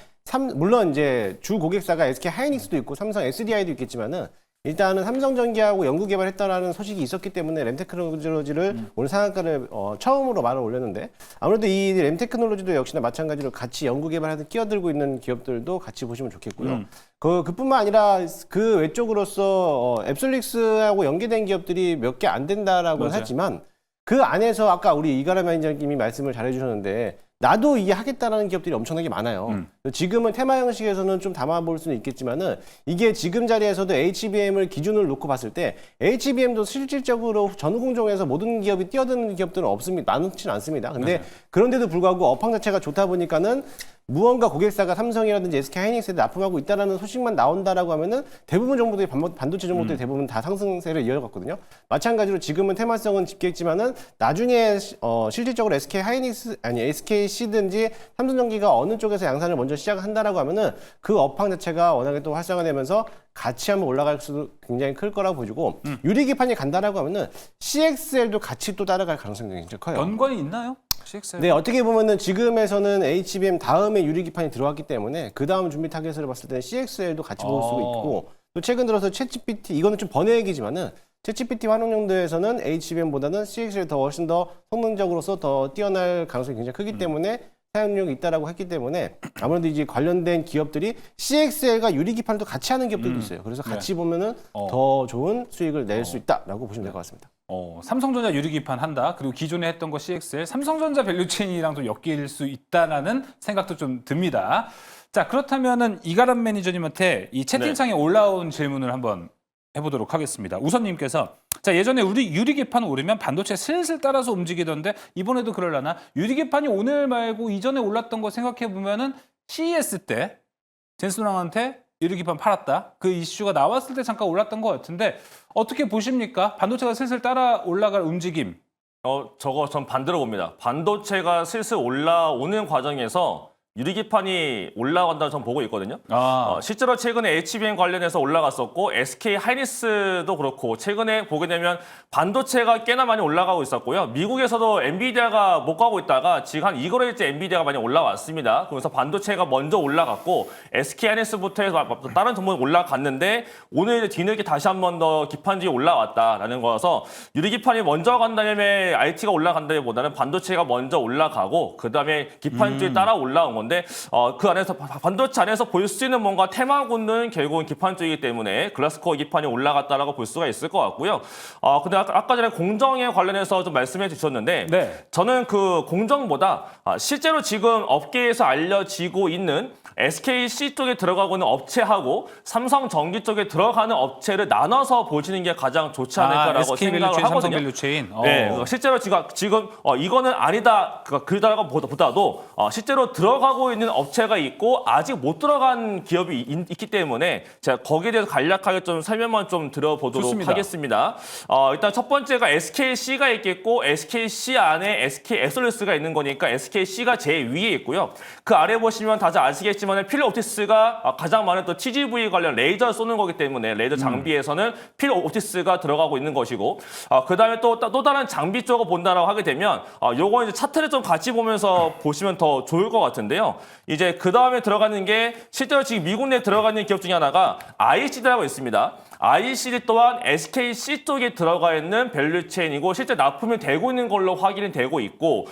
물론 이제 주 고객사가 SK 하이닉스도 있고 삼성 SDI도 있겠지만은 일단은 삼성전기하고 연구개발했다라는 소식이 있었기 때문에 램테크놀로지를 오늘 상한가를 처음으로 말을 올렸는데 아무래도 이 램테크놀로지도 역시나 마찬가지로 같이 연구개발하듯 끼어들고 있는 기업들도 같이 보시면 좋겠고요. 그뿐만 아니라 그 외적으로서 앱솔릭스하고 연계된 기업들이 몇 개 안 된다라고는 맞아요. 하지만 그 안에서 아까 우리 이가람 매니저님이 말씀을 잘해주셨는데 나도 이게 하겠다라는 기업들이 엄청나게 많아요. 지금은 테마 형식에서는 좀 담아볼 수는 있겠지만은 이게 지금 자리에서도 HBM을 기준을 놓고 봤을 때 HBM도 실질적으로 전후공정에서 모든 기업이 뛰어드는 기업들은 없습니다. 많지는 않습니다. 근데 그런데도 불구하고 업황 자체가 좋다 보니까는 무언가 고객사가 삼성이라든지 SK 하이닉스에 납품하고 있다라는 소식만 나온다라고 하면은 대부분 정보들이 반도체 정보들이 대부분 다 상승세를 이어갔거든요. 마찬가지로 지금은 테마성은 집계했지만은 나중에 실질적으로 SK 하이닉스 아니 SKC든지 삼성전기가 어느 쪽에서 양산을 먼저 시작한다라고 하면은 그 업황 자체가 워낙에 또 활성화되면서 같이 한번 올라갈 수도 굉장히 클 거라고 보여주고 유리기판이 간다라고 하면은 CXL도 같이 또 따라갈 가능성이 굉장히 커요. 연관이 있나요? CXL? 네, 어떻게 보면은 지금에서는 HBM 다음에 유리기판이 들어왔기 때문에 그 다음 준비 타겟을 봤을 때는 CXL도 같이 볼 수가 있고 또 최근 들어서 챗GPT 이거는 좀 번외 얘기지만은 챗GPT 활용 용도에서는 HBM보다는 CXL이 더 훨씬 더 성능적으로서 더 뛰어날 가능성이 굉장히 크기 때문에 사용력이 있다라고 했기 때문에 아무래도 이제 관련된 기업들이 CXL과 유리기판도 같이 하는 기업들도 있어요. 그래서 같이 보면은 더 좋은 수익을 낼 수 있다라고 보시면 될 것 같습니다. 삼성전자 유리기판 한다. 그리고 기존에 했던 거 CXL, 삼성전자 밸류체인이랑 좀 엮일 수 있다라는 생각도 좀 듭니다. 자, 그렇다면은 이가람 매니저님한테 이 채팅창에 올라온 질문을 한번 해보도록 하겠습니다. 우선님께서 자 예전에 우리 유리기판 오르면 반도체 슬슬 따라서 움직이던데 이번에도 그러려나? 유리기판이 오늘 말고 이전에 올랐던 거 생각해 보면은 CES 때 젠슨왕한테 유리기판 팔았다. 그 이슈가 나왔을 때 잠깐 올랐던 것 같은데 어떻게 보십니까? 반도체가 슬슬 따라 올라갈 움직임. 저거 전 반대로 봅니다. 반도체가 슬슬 올라오는 과정에서 유리기판이 올라간다고 전 보고 있거든요. 실제로 최근에 HBM 관련해서 올라갔었고 SK 하이닉스도 그렇고 최근에 보게 되면 반도체가 꽤나 많이 올라가고 있었고요. 미국에서도 엔비디아가 못 가고 있다가 지금 한 2거래일째 엔비디아가 많이 올라왔습니다. 그래서 반도체가 먼저 올라갔고 SK 하이닉스부터 해서 다른 종목이 올라갔는데 오늘 뒤늦게 다시 한 번 더 기판주에 올라왔다라는 거여서 유리기판이 먼저 간다면 IT가 올라간다기보다는 반도체가 먼저 올라가고 그다음에 기판주에 따라 올라온 건데 그 안에서 반도체 안에서 볼 수 있는 뭔가 테마군은 결국은 기판주이기 때문에 글라스코어 기판이 올라갔다라고 볼 수가 있을 것 같고요. 근데 아까 전에 공정에 관련해서 좀 말씀해 주셨는데 저는 그 공정보다 실제로 지금 업계에서 알려지고 있는 SKC 쪽에 들어가고 있는 업체하고 삼성전기 쪽에 들어가는 업체를 나눠서 보시는 게 가장 좋지 않을까라고 SK 생각을 밸류체인, 하거든요. 삼성 밸류체인. 네, 실제로 지금 이거는 아니다 그러다가 보다도 실제로 들어가고 있는 업체가 있고 아직 못 들어간 기업이 있기 때문에 제가 거기에 대해서 간략하게 좀 설명만 좀 드려보도록 좋습니다. 하겠습니다. 일단 첫 번째가 SKC가 있겠고 SKC 안에 SK 엑솔루스가 있는 거니까 SKC가 제일 위에 있고요. 그 아래 보시면 다들 아시겠지만 필옵티스가 가장 많은 또 TGV 관련 레이저 쏘는 거기 때문에 레이저 장비에서는 필옵티스가 들어가고 있는 것이고 그다음에 또 다른 장비 쪽을 본다라고 하게 되면 요거 이제 차트를 좀 같이 보면서 보시면 더 좋을 것 같은데요. 이제 그 다음에 들어가는 게 실제로 지금 미국 내에 들어가는 기업 중에 하나가 IHD라고 있습니다. ICD 또한 SKC 쪽에 들어가 있는 밸류체인이고 실제 납품이 되고 있는 걸로 확인이 되고 있고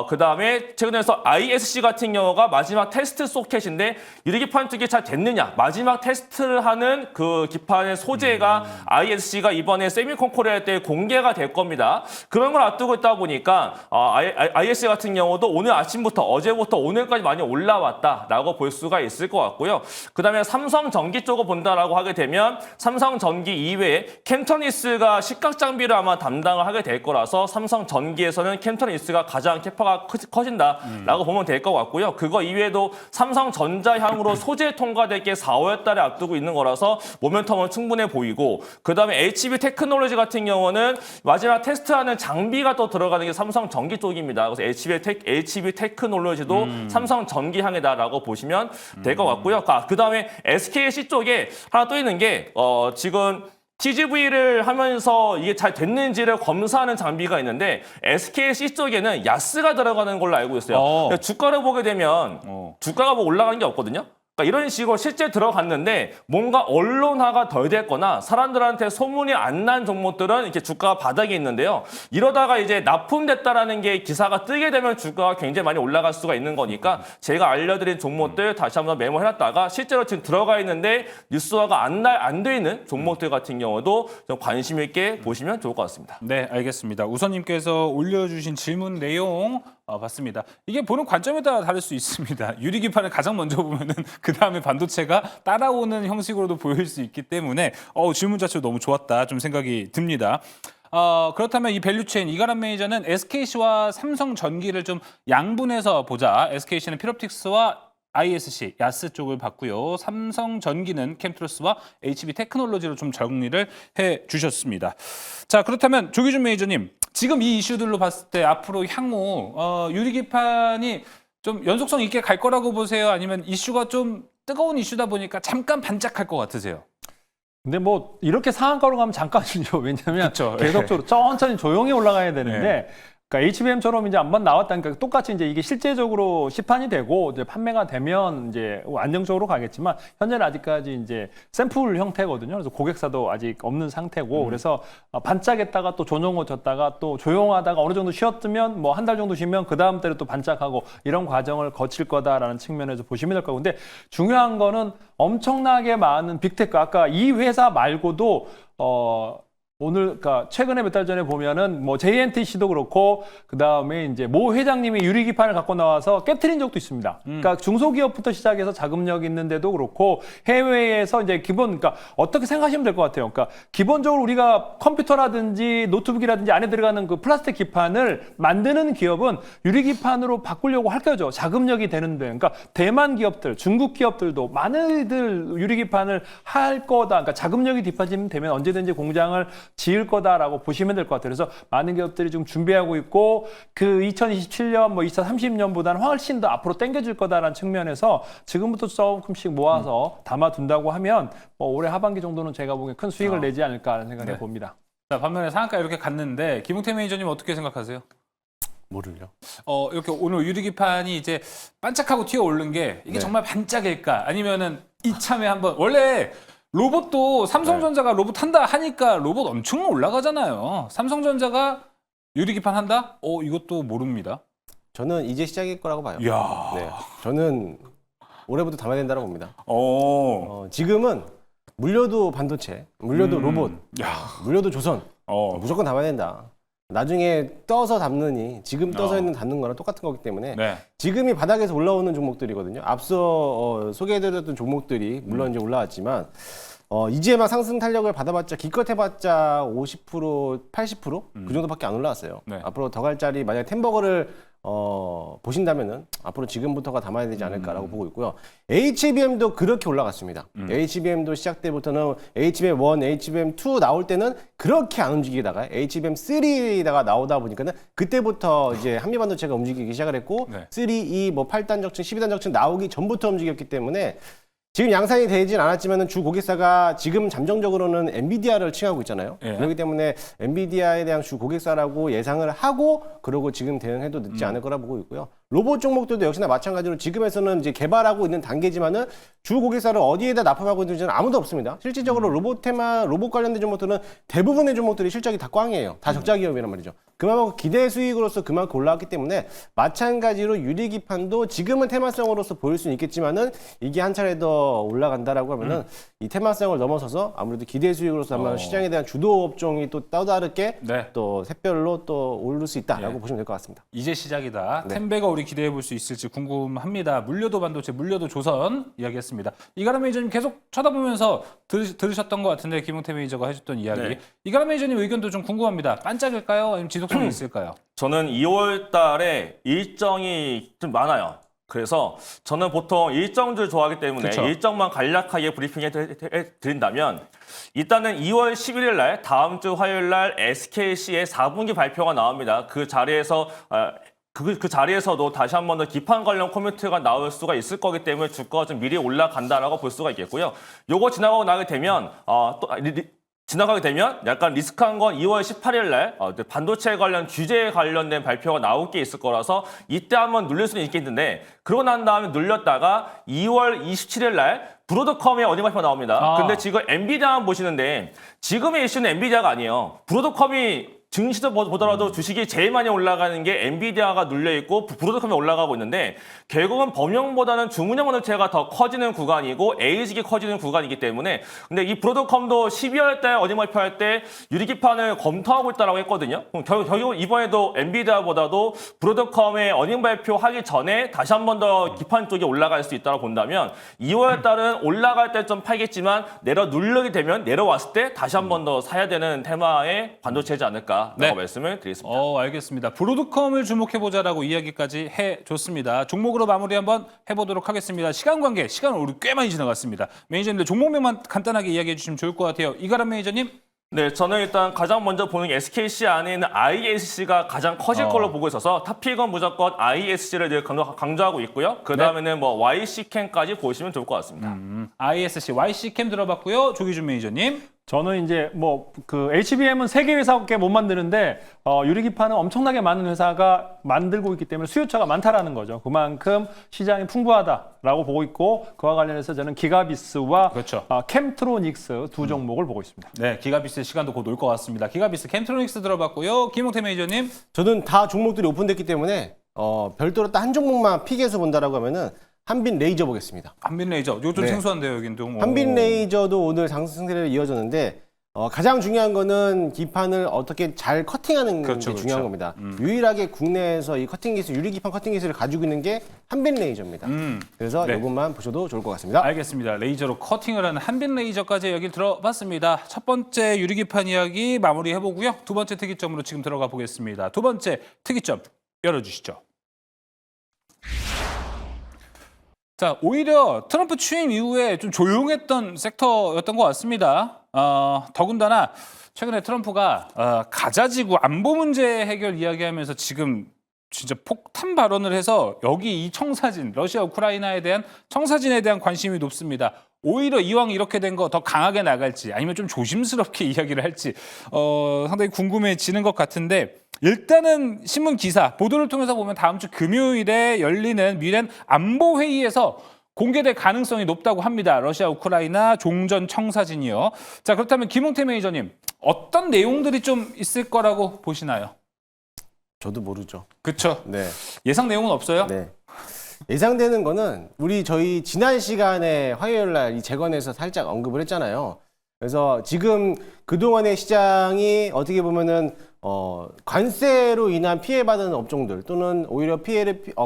그다음에 최근에서 ISC 같은 경우가 마지막 테스트 소켓인데 유리기판 쪽이 잘 됐느냐 마지막 테스트를 하는 그 기판의 소재가 ISC가 이번에 세미콘코리아 때 공개가 될 겁니다. 그런 걸 앞두고 있다 보니까 ISC 같은 경우도 오늘 아침부터 어제부터 오늘까지 많이 올라왔다라고 볼 수가 있을 것 같고요. 그다음에 삼성전기 쪽을 본다라고 하게 되면 삼성전기 이외에 캔터니스가 식각 장비를 아마 담당을 하게 될 거라서 삼성전기에서는 캔터니스가 가장 캐파가 커진다라고 보면 될 것 같고요. 그거 이외에도 삼성전자 향으로 소재 통과될 게 4월 달에 앞두고 있는 거라서 모멘텀은 충분해 보이고 그다음에 HB 테크놀로지 같은 경우는 마지막 테스트하는 장비가 또 들어가는 게 삼성전기 쪽입니다. 그래서 HB 테크놀로지도 삼성전기 향이다라고 보시면 될 것 같고요. 그다음에 SKC 쪽에 하나 또 있는 게 지금 TGV를 하면서 이게 잘 됐는지를 검사하는 장비가 있는데 SKC 쪽에는 야스가 들어가는 걸로 알고 있어요. 주가를 보게 되면 주가가 뭐 올라가는 게 없거든요. 그러니까 이런 식으로 실제 들어갔는데 뭔가 언론화가 덜 됐거나 사람들한테 소문이 안 난 종목들은 이렇게 주가가 바닥에 있는데요. 이러다가 이제 납품됐다라는 게 기사가 뜨게 되면 주가가 굉장히 많이 올라갈 수가 있는 거니까 제가 알려드린 종목들 다시 한번 메모해놨다가 실제로 지금 들어가 있는데 뉴스화가 안 돼 있는 종목들 같은 경우도 좀 관심 있게 보시면 좋을 것 같습니다. 네, 알겠습니다. 우선님께서 올려주신 질문 내용 봤습니다. 이게 보는 관점에 따라 다를 수 있습니다. 유리기판을 가장 먼저 보면은 그 다음에 반도체가 따라오는 형식으로도 보일 수 있기 때문에 질문 자체가 너무 좋았다 좀 생각이 듭니다. 그렇다면 이 밸류체인 이가람 매니저는 SKC와 삼성전기를 좀 양분해서 보자. SKC는 필옵틱스와 ISC, 야스 쪽을 봤고요. 삼성전기는 캠트로스와 HB 테크놀로지로 좀 정리를 해주셨습니다. 자, 그렇다면 조기준 매니저님, 지금 이 이슈들로 봤을 때 앞으로 향후 유리기판이 좀 연속성 있게 갈 거라고 보세요? 아니면 이슈가 좀 뜨거운 이슈다 보니까 잠깐 반짝할 것 같으세요? 근데 뭐 이렇게 상한가로 가면 잠깐이죠. 왜냐하면 그쵸. 계속적으로 천천히 조용히 올라가야 되는데 그러니까 HBM처럼 이제 한번 나왔다니까 똑같이 이제 이게 실제적으로 시판이 되고 이제 판매가 되면 이제 안정적으로 가겠지만 현재는 아직까지 이제 샘플 형태거든요. 그래서 고객사도 아직 없는 상태고 그래서 반짝했다가 또 조정호졌다가 또 조용하다가 어느 정도 쉬었으면 뭐 한 달 정도 쉬면 그 다음 달에 또 반짝하고 이런 과정을 거칠 거다라는 측면에서 보시면 될 거고 근데 중요한 거는 엄청나게 많은 빅테크 아까 이 회사 말고도 오늘, 그러니까 최근에 몇 달 전에 보면은 뭐 JNTC도 그렇고 그 다음에 이제 모 회장님이 유리기판을 갖고 나와서 깨트린 적도 있습니다. 그러니까 중소기업부터 시작해서 자금력 있는데도 그렇고 해외에서 이제 그러니까 어떻게 생각하시면 될 것 같아요. 그러니까 기본적으로 우리가 컴퓨터라든지 노트북이라든지 안에 들어가는 그 플라스틱 기판을 만드는 기업은 유리기판으로 바꾸려고 할 거죠. 자금력이 되는데, 그러니까 대만 기업들, 중국 기업들도 많이들 유리기판을 할 거다. 그러니까 자금력이 뒷받침되면 언제든지 공장을 지을 거다라고 보시면 될 것 같아요. 그래서 많은 기업들이 좀 준비하고 있고 그 2027년, 뭐 2030년보다는 훨씬 더 앞으로 당겨질 거다라는 측면에서 지금부터 조금씩 모아서 담아둔다고 하면 뭐 올해 하반기 정도는 제가 보기엔 큰 수익을 내지 않을까라는 생각을 해봅니다. 자, 반면에 상한가 이렇게 갔는데 김웅태 매니저님 어떻게 생각하세요? 뭐를요? 이렇게 오늘 유리기판이 이제 반짝하고 튀어 오른 게 이게 정말 반짝일까? 아니면은 이참에 한번 원래 로봇도 삼성전자가 로봇 한다 하니까 로봇 엄청 올라가잖아요. 삼성전자가 유리기판 한다? 이것도 모릅니다. 저는 이제 시작일 거라고 봐요. 이야. 네, 저는 올해부터 담아야 된다고 봅니다. 지금은 물려도 반도체, 물려도 로봇, 물려도 조선, 무조건 담아야 된다. 나중에 떠서 담느니 지금 떠서 있는 담는 거랑 똑같은 거기 때문에 지금이 바닥에서 올라오는 종목들이거든요. 앞서 소개해드렸던 종목들이 물론 이제 올라왔지만 이제 막 상승 탄력을 받아봤자 기껏 해봤자 50%, 80% 그 정도밖에 안 올라왔어요. 앞으로 더 갈 자리 만약에 템버거를 보신다면은 앞으로 지금부터가 담아야 되지 않을까라고 보고 있고요. HBM도 그렇게 올라갔습니다. HBM도 시작 때부터는 HBM1, HBM2 나올 때는 그렇게 안 움직이다가 HBM3다가 나오다 보니까는 그때부터 이제 한미반도체가 움직이기 시작을 했고 3, 2, 뭐 8단 적층, 12단 적층 나오기 전부터 움직였기 때문에 지금 양산이 되진 않았지만 주 고객사가 지금 잠정적으로는 엔비디아를 칭하고 있잖아요. 그렇기 때문에 엔비디아에 대한 주 고객사라고 예상을 하고 그러고 지금 대응해도 늦지 않을 거라 보고 있고요. 로봇 종목들도 역시나 마찬가지로 지금에서는 이제 개발하고 있는 단계지만은 주 고객사를 어디에다 납품하고 있는지는 아무도 없습니다. 실질적으로 로봇 관련된 종목들은 대부분의 종목들이 실적이 다 꽝이에요. 다 적자 기업이란 말이죠. 그만큼 기대 수익으로서 그만큼 올라왔기 때문에 마찬가지로 유리기판도 지금은 테마성으로서 보일 수는 있겠지만은 이게 한 차례 더 올라간다라고 하면은 이 테마성을 넘어서서 아무래도 기대 수익으로서 아마 시장에 대한 주도 업종이 또 따다르게 네. 또 샛별로 또 오를 수 있다라고 보시면 될 것 같습니다. 이제 시작이다. 네. 텐베가 우리 기대해 볼 수 있을지 궁금합니다. 물려도 반도체, 물려도 조선 이야기했습니다. 이가람 매니저님 계속 쳐다보면서 들으셨던 것 같은데 김용태 매니저가 해줬던 이야기. 네. 이가람 매니저님 의견도 좀 궁금합니다. 반짝일까요? 아니면 지속성이 있을까요? 저는 2월 달에 일정이 좀 많아요. 그래서 저는 보통 일정들 좋아하기 때문에 그쵸. 일정만 간략하게 브리핑해 드린다면 일단은 2월 11일 날 다음 주 화요일 날 SKC의 4분기 발표가 나옵니다. 그 자리에서 그 자리에서도 다시 한 번 더 기판 관련 코멘트가 나올 수가 있을 거기 때문에 주가가 좀 미리 올라간다라고 볼 수가 있겠고요. 요거 지나가고 나게 되면 지나가게 되면 약간 리스크한 건 2월 18일 날 반도체 관련 규제에 관련된 발표가 나올 게 있을 거라서 이때 한번 눌릴 수는 있겠는데 그러고 난 다음에 눌렸다가 2월 27일 날 브로드컴의 어닝 발표가 나옵니다. 근데 지금 엔비디아만 보시는데 지금의 이슈는 엔비디아가 아니에요. 브로드컴이 증시도 보더라도 주식이 제일 많이 올라가는 게 엔비디아가 눌려있고 브로드컴이 올라가고 있는데 결국은 범용보다는 주문형 반도체가 더 커지는 구간이고 ASIC이 커지는 구간이기 때문에 근데 이 브로드컴도 12월 달 어닝 발표할 때 유리기판을 검토하고 있다고 했거든요. 그럼 결국 이번에도 엔비디아보다도 브로드컴의 어닝 발표하기 전에 다시 한 번 더 기판 쪽이 올라갈 수 있다고 본다면 2월 달은 올라갈 때 좀 팔겠지만 누르게 되면 내려왔을 때 다시 한 번 더 사야 되는 테마의 반도체지 않을까. 라고 말씀을 드리겠습니다. 알겠습니다. 브로드컴을 주목해보자라고 이야기까지 해줬습니다. 종목으로 마무리 한번 해보도록 하겠습니다. 시간 관계, 시간 우리 꽤 많이 지나갔습니다. 매니저님들 종목명만 간단하게 이야기해 주시면 좋을 것 같아요. 이가람 매니저님. 네, 저는 일단 가장 먼저 보는 게 SKC 안에 있는 ISC가 가장 커질 걸로 보고 있어서 탑픽은 무조건 ISC를 늘 강조하고 있고요. 그 다음에는 뭐 YC캠까지 보시면 좋을 것 같습니다. ISC, YC캠 들어봤고요. 조기준 매니저님. 저는 이제 뭐 그 HBM은 세 개 회사밖에 못 만드는데 유리기판은 엄청나게 많은 회사가 만들고 있기 때문에 수요처가 많다라는 거죠. 그만큼 시장이 풍부하다라고 보고 있고 그와 관련해서 저는 기가비스와 그렇죠. 캠트로닉스 두 종목을 보고 있습니다. 네, 기가비스 시간도 곧 올 것 같습니다. 기가비스, 캠트로닉스 들어봤고요. 김용태 매니저님. 저는 다 종목들이 오픈됐기 때문에 별도로 딱 한 종목만 픽해서 본다라고 하면은 한빈 레이저 보겠습니다. 한빈 레이저. 이거 좀 네. 생소한데요, 여긴 좀. 한빈 레이저도 오늘 상승세를 이어졌는데 가장 중요한 거는 기판을 어떻게 잘 커팅하는 그렇죠, 게 중요한 겁니다. 유일하게 국내에서 이 커팅 기술, 유리 기판 커팅 기술을 가지고 있는 게 한빈 레이저입니다. 그래서 네. 이것만 보셔도 좋을 것 같습니다. 알겠습니다. 레이저로 커팅을 하는 한빈 레이저까지 여기 들어봤습니다. 첫 번째 유리기판 이야기 마무리해보고요. 두 번째 특이점으로 지금 들어가 보겠습니다. 두 번째 특이점 열어주시죠. 자, 오히려 트럼프 취임 이후에 좀 조용했던 섹터였던 것 같습니다. 더군다나 최근에 트럼프가 가자지구 안보 문제 해결 이야기하면서 지금 진짜 폭탄 발언을 해서 여기 이 청사진, 러시아 우크라이나에 대한 청사진에 대한 관심이 높습니다. 오히려 이왕 이렇게 된 거 더 강하게 나갈지 아니면 좀 조심스럽게 이야기를 할지 상당히 궁금해지는 것 같은데 일단은 신문 기사, 보도를 통해서 보면 다음 주 금요일에 열리는 미넨 안보회의에서 공개될 가능성이 높다고 합니다. 러시아 우크라이나 종전 청사진이요. 자, 그렇다면 김용태 매니저님 어떤 내용들이 좀 있을 거라고 보시나요? 저도 모르죠. 그렇죠. 네. 예상 내용은 없어요? 네. 예상되는 거는 저희 지난 시간에 화요일 날 이 재건에서 살짝 언급을 했잖아요. 그래서 지금 그동안의 시장이 어떻게 보면은 관세로 인한 피해받은 업종들 또는 오히려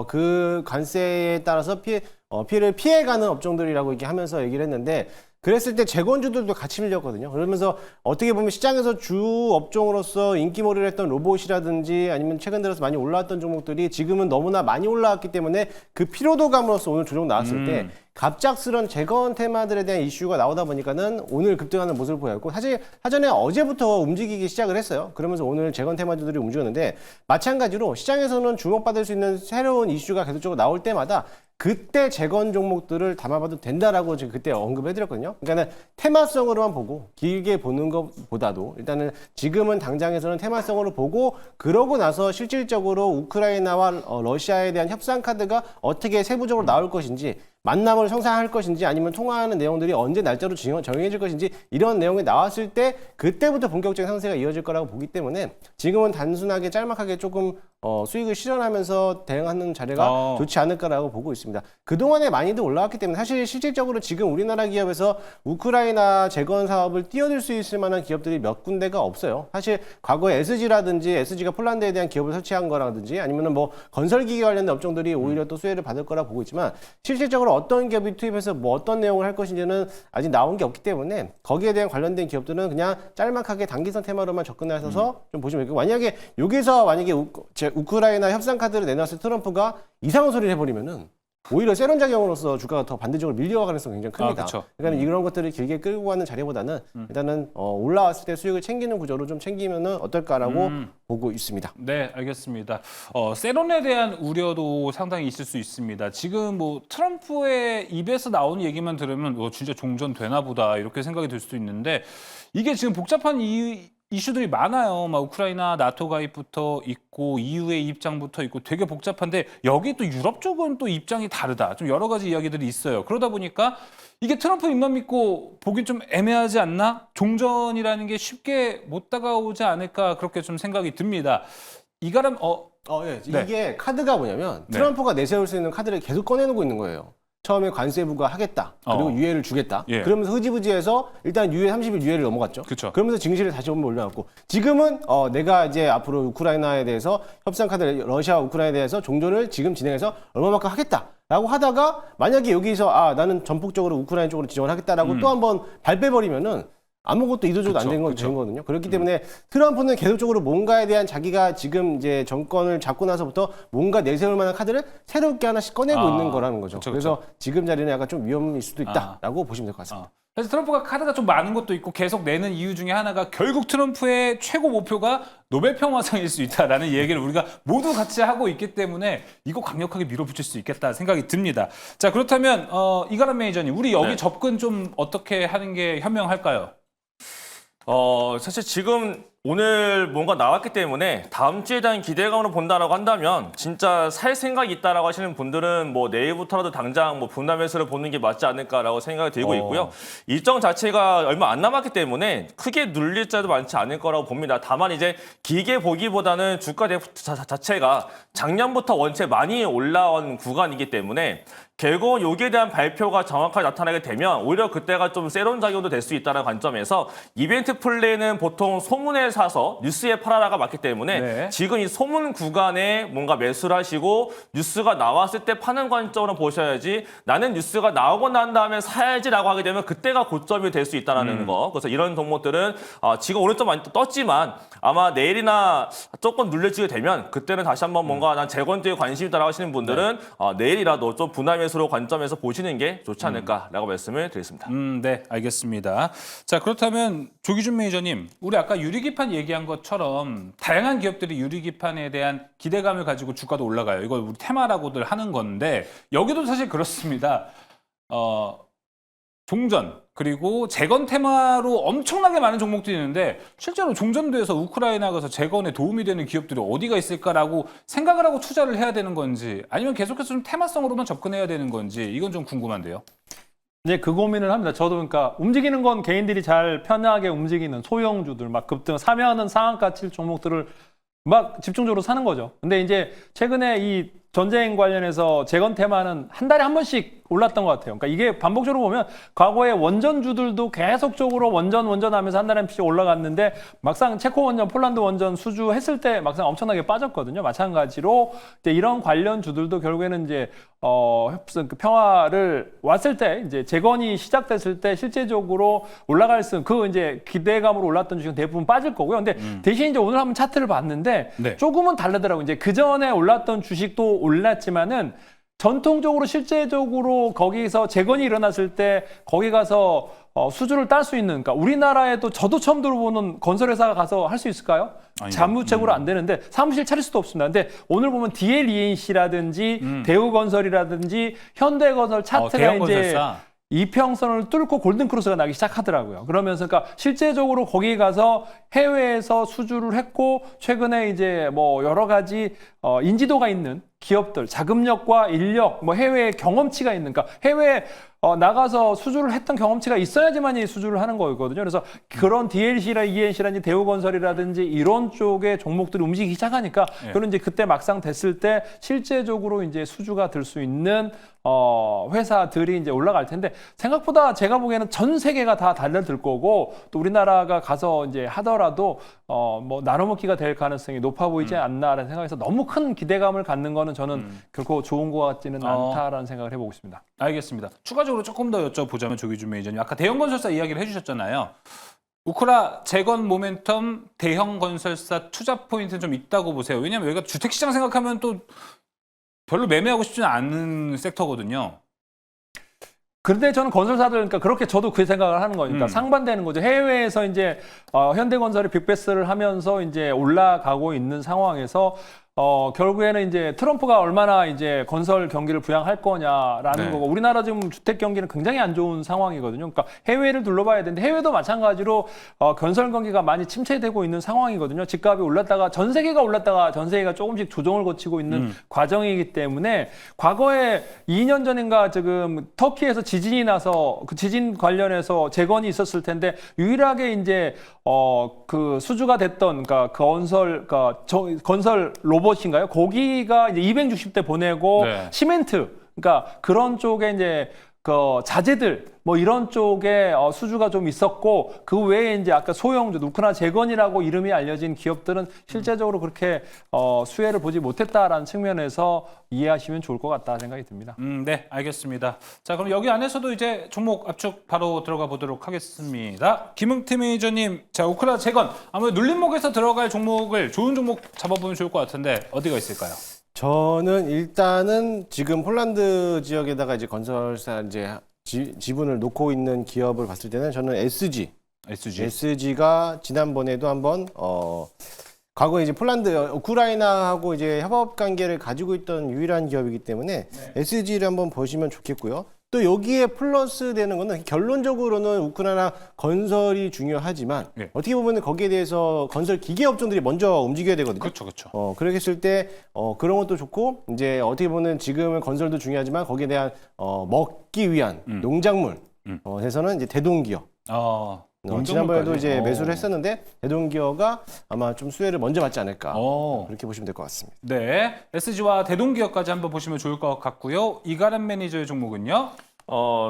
그 관세에 따라서 피해를 피해가는 업종들이라고 이렇게 하면서 얘기를 했는데 그랬을 때 재건주들도 같이 밀렸거든요. 그러면서 어떻게 보면 시장에서 주 업종으로서 인기몰이를 했던 로봇이라든지 아니면 최근 들어서 많이 올라왔던 종목들이 지금은 너무나 많이 올라왔기 때문에 그 피로도감으로서 오늘 조정 나왔을 때 갑작스런 재건 테마들에 대한 이슈가 나오다 보니까는 오늘 급등하는 모습을 보였고 사실 사전에 어제부터 움직이기 시작을 했어요. 그러면서 오늘 재건 테마주들이 움직였는데 마찬가지로 시장에서는 주목받을 수 있는 새로운 이슈가 계속적으로 나올 때마다 그때 재건 종목들을 담아봐도 된다라고 지금 그때 언급해드렸거든요. 그러니까는 테마성으로만 보고 길게 보는 것보다도 일단은 지금은 당장에서는 테마성으로 보고 그러고 나서 실질적으로 우크라이나와 러시아에 대한 협상 카드가 어떻게 세부적으로 나올 것인지 만남을 성사할 것인지 아니면 통화하는 내용들이 언제 날짜로 정해질 것인지 이런 내용이 나왔을 때 그때부터 본격적인 상승세가 이어질 거라고 보기 때문에 지금은 단순하게 짤막하게 조금 수익을 실현하면서 대응하는 자리가 좋지 않을까라고 보고 있습니다. 그동안에 많이들 올라왔기 때문에 사실 실질적으로 지금 우리나라 기업에서 우크라이나 재건 사업을 뛰어들 수 있을 만한 기업들이 몇 군데가 없어요. 사실 과거에 SG라든지 SG가 폴란드에 대한 기업을 설치한 거라든지 아니면은 뭐 건설기계 관련된 업종들이 오히려 또 수혜를 받을 거라 보고 있지만 실질적으로 어떤 기업이 투입해서 뭐 어떤 내용을 할 것인지는 아직 나온 게 없기 때문에 거기에 대한 관련된 기업들은 그냥 짤막하게 단기성 테마로만 접근하셔서 좀 보시면 되고 만약에 여기서 만약에 우크라이나 협상 카드를 내놨을 트럼프가 이상한 소리를 해버리면은 오히려 세론작용으로서 주가가 더 반대쪽으로 밀려갈 가능성이 굉장히 큽니다. 그러니까 이런 것들을 길게 끌고 가는 자리보다는 일단은 올라왔을 때 수익을 챙기는 구조로 좀 챙기면은 어떨까라고 보고 있습니다. 네, 알겠습니다. 세론에 대한 우려도 상당히 있을 수 있습니다. 지금 뭐 트럼프의 입에서 나오는 얘기만 들으면 진짜 종전 되나 보다 이렇게 생각이 들 수도 있는데 이게 지금 복잡한 이슈들이 많아요. 막 우크라이나 나토 가입부터 있고 EU의 입장부터 있고 되게 복잡한데 여기 또 유럽 쪽은 또 입장이 다르다. 좀 여러 가지 이야기들이 있어요. 그러다 보니까 이게 트럼프 입만 믿고 보긴 좀 애매하지 않나? 종전이라는 게 쉽게 못 다가오지 않을까 그렇게 좀 생각이 듭니다. 이가람 예. 네. 이게 카드가 뭐냐면 네. 트럼프가 내세울 수 있는 카드를 계속 꺼내놓고 있는 거예요. 처음에 관세부가 하겠다. 그리고 유예를 주겠다. 예. 그러면서 흐지부지해서 일단 유예 30일 유예를 넘어갔죠. 그쵸. 그러면서 증시를 다시 한번 올려놨고 지금은 내가 이제 앞으로 우크라이나에 대해서 협상 카드 러시아 우크라이나에 대해서 종전을 지금 진행해서 얼마만큼 하겠다라고 하다가 만약에 여기서 나는 전폭적으로 우크라이나 쪽으로 지정을 하겠다라고 또 한번 발 빼버리면은 아무것도 이도저도 안 된 거거든요. 그렇기 때문에 트럼프는 계속적으로 뭔가에 대한 자기가 지금 이제 정권을 잡고 나서부터 뭔가 내세울 만한 카드를 새롭게 하나씩 꺼내고 있는 거라는 거죠. 그래서 지금 자리는 약간 좀 위험일 수도 있다라고 보시면 될 것 같습니다. 그래서 트럼프가 카드가 좀 많은 것도 있고 계속 내는 이유 중에 하나가 결국 트럼프의 최고 목표가 노벨 평화상일 수 있다라는 얘기를 우리가 모두 같이 하고 있기 때문에 이거 강력하게 밀어붙일 수 있겠다 생각이 듭니다. 자, 그렇다면 이가람 매니저님, 우리 여기 접근 좀 어떻게 하는 게 현명할까요? 사실 지금 오늘 뭔가 나왔기 때문에 다음 주에 대한 기대감으로 본다라고 한다면 진짜 살 생각이 있다라고 하시는 분들은 뭐 내일부터라도 당장 뭐 분할 매수를 보는 게 맞지 않을까라고 생각이 들고 있고요. 일정 자체가 얼마 안 남았기 때문에 크게 눌릴 자도 많지 않을 거라고 봅니다. 다만 이제 길게 보기보다는 주가 대폭 자체가 작년부터 원체 많이 올라온 구간이기 때문에 결국 여기에 대한 발표가 정확하게 나타나게 되면 오히려 그때가 좀 세론 작용도 될 수 있다는 관점에서 이벤트 플레이는 보통 소문에 사서 뉴스에 팔아라가 맞기 때문에 지금 이 소문 구간에 뭔가 매수를 하시고 뉴스가 나왔을 때 파는 관점으로 보셔야지 나는 뉴스가 나오고 난 다음에 사야지라고 하게 되면 그때가 고점이 될 수 있다는 거. 그래서 이런 종목들은 지금 오늘 좀 많이 떴지만 아마 내일이나 조금 눌려지게 되면 그때는 다시 한번 뭔가 난 재건 쪽에 관심이 있다라고 하시는 분들은 내일이라도 좀 분할 매수로 관점에서 보시는 게 좋지 않을까라고 말씀을 드리겠습니다. 네, 알겠습니다. 자, 그렇다면 조기준 매니저님, 우리 아까 유리기판 얘기한 것처럼 다양한 기업들이 유리기판에 대한 기대감을 가지고 주가도 올라가요. 이걸 우리 테마라고들 하는 건데 여기도 사실 그렇습니다. 종전 그리고 재건 테마로 엄청나게 많은 종목들이 있는데 실제로 종전돼서 우크라이나 가서 재건에 도움이 되는 기업들이 어디가 있을까라고 생각을 하고 투자를 해야 되는 건지 아니면 계속해서 좀 테마성으로만 접근해야 되는 건지 이건 좀 궁금한데요. 네, 그 고민을 합니다. 저도 그러니까 움직이는 건 개인들이 잘 편하게 움직이는 소형주들 막 급등 사면은 상한가 칠 종목들을 막 집중적으로 사는 거죠. 근데 이제 최근에 이 전쟁 관련해서 재건 테마는 한 달에 한 번씩 올랐던 것 같아요. 그러니까 이게 반복적으로 보면 과거에 원전주들도 계속적으로 원전하면서 한 달에 한 번씩 올라갔는데 막상 체코 원전, 폴란드 원전 수주했을 때 막상 엄청나게 빠졌거든요. 마찬가지로 이제 이런 관련 주들도 결국에는 이제 평화를 왔을 때 이제 재건이 시작됐을 때 실제적으로 올라갈 수 그 이제 기대감으로 올랐던 주식은 대부분 빠질 거고요. 근데 대신 이제 오늘 한번 차트를 봤는데 조금은 다르더라고요. 이제 그 전에 올랐던 주식도 올랐지만은 전통적으로 실제적으로 거기서 재건이 일어났을 때 거기 가서 수주를 딸 수 있는, 그러니까 우리나라에도 저도 처음 들어보는 건설회사가 가서 할 수 있을까요? 자무책으로 안 되는데 사무실 차릴 수도 없습니다. 근데 오늘 보면 DLENC라든지 대우건설이라든지 현대건설 차트가 이제 대형건설사. 이평선을 뚫고 골든크로스가 나기 시작하더라고요. 그러면서 그러니까 실제적으로 거기 가서 해외에서 수주를 했고 최근에 이제 뭐 여러 가지 인지도가 있는 기업들, 자금력과 인력, 뭐 해외 경험치가 있는, 그러니까 해외 나가서 수주를 했던 경험치가 있어야지만 이 수주를 하는 거거든요. 그래서 그런 DLC라 ENC라든지 대우건설이라든지 이런 쪽의 종목들이 움직이기 시작하니까 그런 이제 그때 막상 됐을 때 실제적으로 이제 수주가 될 수 있는 회사들이 이제 올라갈 텐데 생각보다 제가 보기에는 전 세계가 다 달려들 거고 또 우리나라가 가서 이제 하더라도 뭐 나눠먹기가 될 가능성이 높아 보이지 않나라는 생각에서 너무 큰 기대감을 갖는 거는 저는 결코 좋은 것 같지는 않다라는 생각을 해보고 있습니다. 알겠습니다. 추가적으로 조금 더 여쭤보자면 조기준 매니저님, 아까 대형 건설사 이야기를 해주셨잖아요. 우크라 재건 모멘텀 대형 건설사 투자 포인트는 좀 있다고 보세요. 왜냐하면 여기가 주택시장 생각하면 또 별로 매매하고 싶지는 않은 섹터거든요. 그런데 저는 건설사들, 그러니까 그렇게 저도 그 생각을 하는 거니까 상반되는 거죠. 해외에서 이제 현대건설이 빅베스를 하면서 이제 올라가고 있는 상황에서 결국에는 이제 트럼프가 얼마나 이제 건설 경기를 부양할 거냐라는 거고 우리나라 지금 주택 경기는 굉장히 안 좋은 상황이거든요. 그러니까 해외를 둘러봐야 되는데 해외도 마찬가지로 건설 경기가 많이 침체되고 있는 상황이거든요. 집값이 올랐다가 전 세계가 올랐다가 전 세계가 조금씩 조정을 거치고 있는 과정이기 때문에 과거에 2년 전인가 지금 터키에서 지진이 나서 그 지진 관련해서 재건이 있었을 텐데 유일하게 이제 그 수주가 됐던 그러니까 건설 로봇인가요? 거기가 이제 260대 보내고 시멘트, 그러니까 그런 쪽에 이제 그 자재들 뭐 이런 쪽에 수주가 좀 있었고 그 외에 이제 아까 소형 우크라 재건이라고 이름이 알려진 기업들은 실제적으로 그렇게 수혜를 보지 못했다라는 측면에서 이해하시면 좋을 것 같다 생각이 듭니다. 네, 알겠습니다. 자, 그럼 여기 안에서도 이제 종목 압축 바로 들어가 보도록 하겠습니다. 김흥태 매니저님, 자, 우크라 재건 아무래도 눌림목에서 들어갈 종목을 좋은 종목 잡아보면 좋을 것 같은데 어디가 있을까요? 저는 일단은 지금 폴란드 지역에다가 이제 건설사 이제 지분을 놓고 있는 기업을 봤을 때는 저는 SG가 지난번에도 한번 과거에 이제 폴란드 우크라이나하고 이제 협업 관계를 가지고 있던 유일한 기업이기 때문에 SG를 한번 보시면 좋겠고요. 또 여기에 플러스 되는 거는 결론적으로는 우크라이나 건설이 중요하지만 어떻게 보면 거기에 대해서 건설 기계 업종들이 먼저 움직여야 되거든요. 그렇죠, 그렇죠. 그렇게 했을 때 그런 것도 좋고 이제 어떻게 보면 지금은 건설도 중요하지만 거기에 대한 먹기 위한 농작물 해서는 이제 대동기업. 지난번에도 이제 매수를 했었는데 대동기업가 아마 좀 수혜를 먼저 받지 않을까 그렇게 보시면 될 것 같습니다. 네, SG와 대동기업까지 한번 보시면 좋을 것 같고요. 이가람 매니저의 종목은요?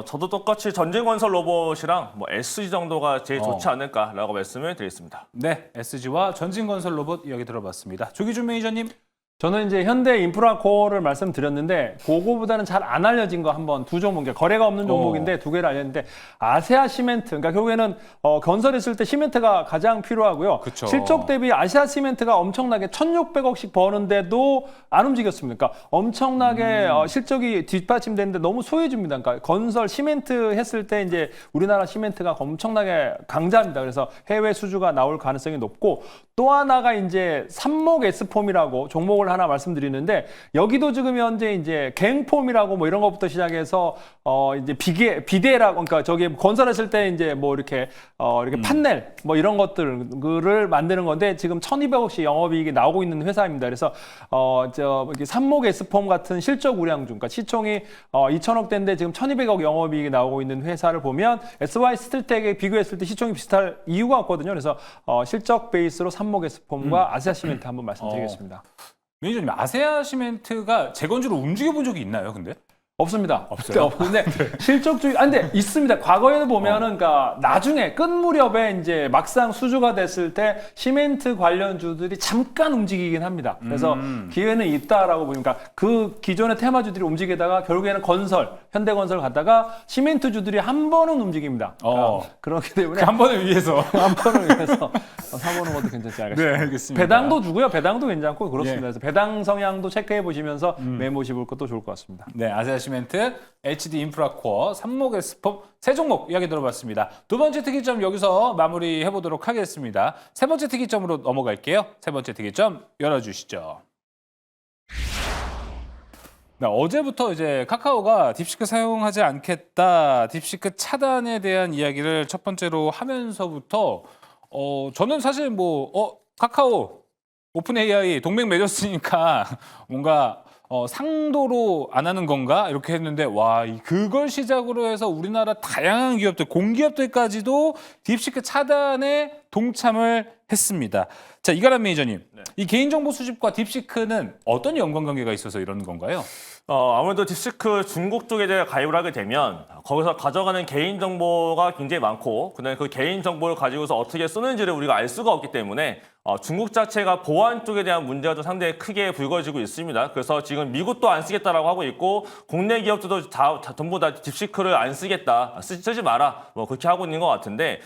저도 똑같이 전진건설 로봇이랑 뭐 SG 정도가 제일 좋지 않을까라고 말씀을 드리겠습니다. 네, SG와 전진건설 로봇 이야기 들어봤습니다. 조기준 매니저님. 저는 이제 현대 인프라 코어를 말씀드렸는데 그거보다는 잘 안 알려진 거 한번 두 종목, 거래가 없는 종목인데 두 개를 알렸는데 아세아 시멘트, 그러니까 결국에는 건설했을 때 시멘트가 가장 필요하고요. 그쵸. 실적 대비 아시아 시멘트가 엄청나게 1,600억씩 버는데도 안 움직였습니다. 그러니까 엄청나게 실적이 뒷받침되는데 너무 소외줍니다. 그러니까 건설 시멘트 했을 때 이제 우리나라 시멘트가 엄청나게 강자입니다. 그래서 해외 수주가 나올 가능성이 높고 또 하나가 이제 삼목 S폼이라고 종목을 하나 말씀드리는데 여기도 지금 현재 이제 갱폼이라고 뭐 이런 것부터 시작해서 이제 비대라고, 그러니까 저기 건설했을 때 이제 뭐 이렇게 판넬 뭐 이런 것들을 만드는 건데 지금 1,200억씩 영업이익이 나오고 있는 회사입니다. 그래서 삼목 S폼 같은 실적 우량주, 그러니까 시총이 2,000억대인데 지금 1,200억 영업이익이 나오고 있는 회사를 보면 SY 스틸텍에 비교했을 때 시총이 비슷할 이유가 없거든요. 그래서 실적 베이스로 삼목 S폼과 아시아 시멘트 한번 말씀드리겠습니다. 매니저님, 아세아 시멘트가 재건주로 움직여 본 적이 있나요, 근데? 없습니다. 없어요. 근데 실적주의, 근데 있습니다. 과거에도 보면은, 그러니까 나중에 끝 무렵에 이제 막상 수주가 됐을 때 시멘트 관련주들이 잠깐 움직이긴 합니다. 그래서 기회는 있다라고 보니까 그 기존의 테마주들이 움직이다가 결국에는 건설, 현대건설 갔다가 시멘트주들이 한 번은 움직입니다. 그렇기 때문에 한 번을 위해서. 한 번을 위해서 사보는 것도 괜찮지 않을까 싶습니다. 네, 알겠습니다. 배당도 주고요. 배당도 괜찮고 그렇습니다. 예. 그래서 배당 성향도 체크해 보시면서 메모해 볼 것도 좋을 것 같습니다. 네, 아세아시멘트, HD 인프라코어, 삼목에스폼 세 종목 이야기 들어봤습니다. 두 번째 특이점 여기서 마무리해 보도록 하겠습니다. 세 번째 특이점으로 넘어갈게요. 세 번째 특이점 열어주시죠. 네, 어제부터 이제 카카오가 딥시크 사용하지 않겠다, 딥시크 차단에 대한 이야기를 첫 번째로 하면서부터 저는 사실 카카오 오픈 AI 동맹 맺었으니까 뭔가 상도로 안 하는 건가 이렇게 했는데 그걸 시작으로 해서 우리나라 다양한 기업들, 공기업들까지도 딥시크 차단에 동참을 했습니다. 자, 이가람 매니저님, 이 개인정보 수집과 딥시크는 어떤 연관관계가 있어서 이러는 건가요? 아무래도 딥시크 중국 쪽에 대해 가입을 하게 되면 거기서 가져가는 개인정보가 굉장히 많고 그다음에 그 개인정보를 가지고서 어떻게 쓰는지를 우리가 알 수가 없기 때문에 중국 자체가 보안 쪽에 대한 문제가 좀 상당히 크게 불거지고 있습니다. 그래서 지금 미국도 안 쓰겠다라고 하고 있고 국내 기업들도 전부 다 딥시크를 안 쓰겠다, 쓰지 마라 그렇게 하고 있는 것 같은데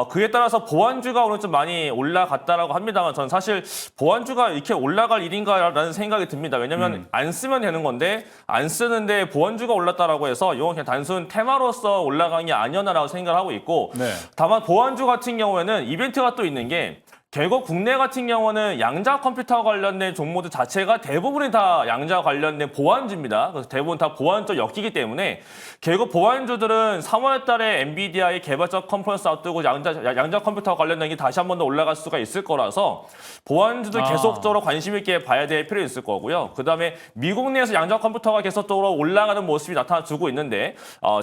그에 따라서 보안주가 오늘 좀 많이 올라갔다라고 합니다만 저는 사실 보안주가 이렇게 올라갈 일인가라는 생각이 듭니다. 왜냐하면 안 쓰면 되는 건데 안 쓰는데 보안주가 올랐다라고 해서 이건 그냥 단순 테마로서 올라간 게 아니었나라고 생각을 하고 있고 다만 보안주 같은 경우에는 이벤트가 또 있는 게 결국 국내 같은 경우는 양자 컴퓨터 관련된 종목들 자체가 대부분이 다 양자 관련된 보안주입니다. 그래서 대부분 다 보안적 엮이기 때문에 결국 보안주들은 3월 달에 엔비디아의 개발자 컨퍼런스 앞두고 양자 컴퓨터 관련된 게 다시 한 번 더 올라갈 수가 있을 거라서 보안주들 계속적으로 관심 있게 봐야 될 필요가 있을 거고요. 그다음에 미국 내에서 양자 컴퓨터가 계속적으로 올라가는 모습이 나타나주고 있는데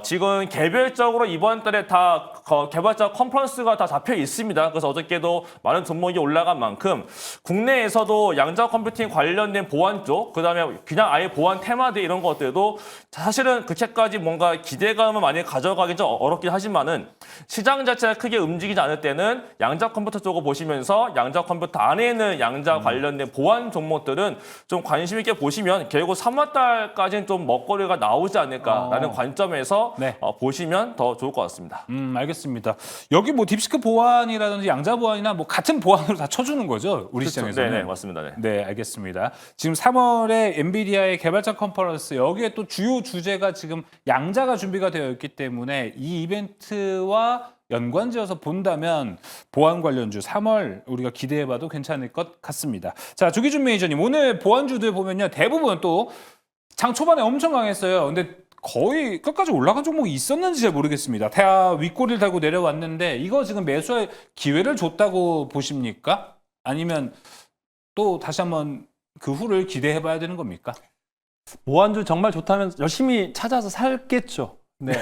지금 개별적으로 이번 달에 다 개발자 컨퍼런스가 다 잡혀 있습니다. 그래서 어저께도 많은 종목이 올라간 만큼 국내에서도 양자 컴퓨팅 관련된 보안 쪽, 그다음에 그냥 아예 보안 테마들 이런 것들도 사실은 그렇게까지 뭔가 기대감을 많이 가져가기 좀 어렵긴 하지만은 시장 자체가 크게 움직이지 않을 때는 양자 컴퓨터 쪽을 보시면서 양자 컴퓨터 안에 있는 양자 관련된 보안 종목들은 좀 관심 있게 보시면 결국 3월 달까지는 좀 먹거리가 나오지 않을까라는 관점에서 보시면 더 좋을 것 같습니다. 알겠습니다. 여기 딥시크 보안이라든지 양자 보안이나 같은 보안으로 다 쳐주는 거죠, 우리 시장에서는. 네, 맞습니다. 네, 알겠습니다. 지금 3월에 엔비디아의 개발자 컨퍼런스 여기에 또 주요 주제가 지금 양자가 준비가 되어 있기 때문에 이 이벤트와 연관지어서 본다면 보안 관련주 3월 우리가 기대해봐도 괜찮을 것 같습니다. 자, 조기준 매니저님, 오늘 보안주들 보면요 대부분 또 장 초반에 엄청 강했어요. 근데 거의 끝까지 올라간 종목이 있었는지 잘 모르겠습니다. 다 윗꼬리를 달고 내려왔는데 이거 지금 매수할 기회를 줬다고 보십니까? 아니면 또 다시 한번 그 후를 기대해봐야 되는 겁니까? 보안주 정말 좋다면 열심히 찾아서 살겠죠. 네.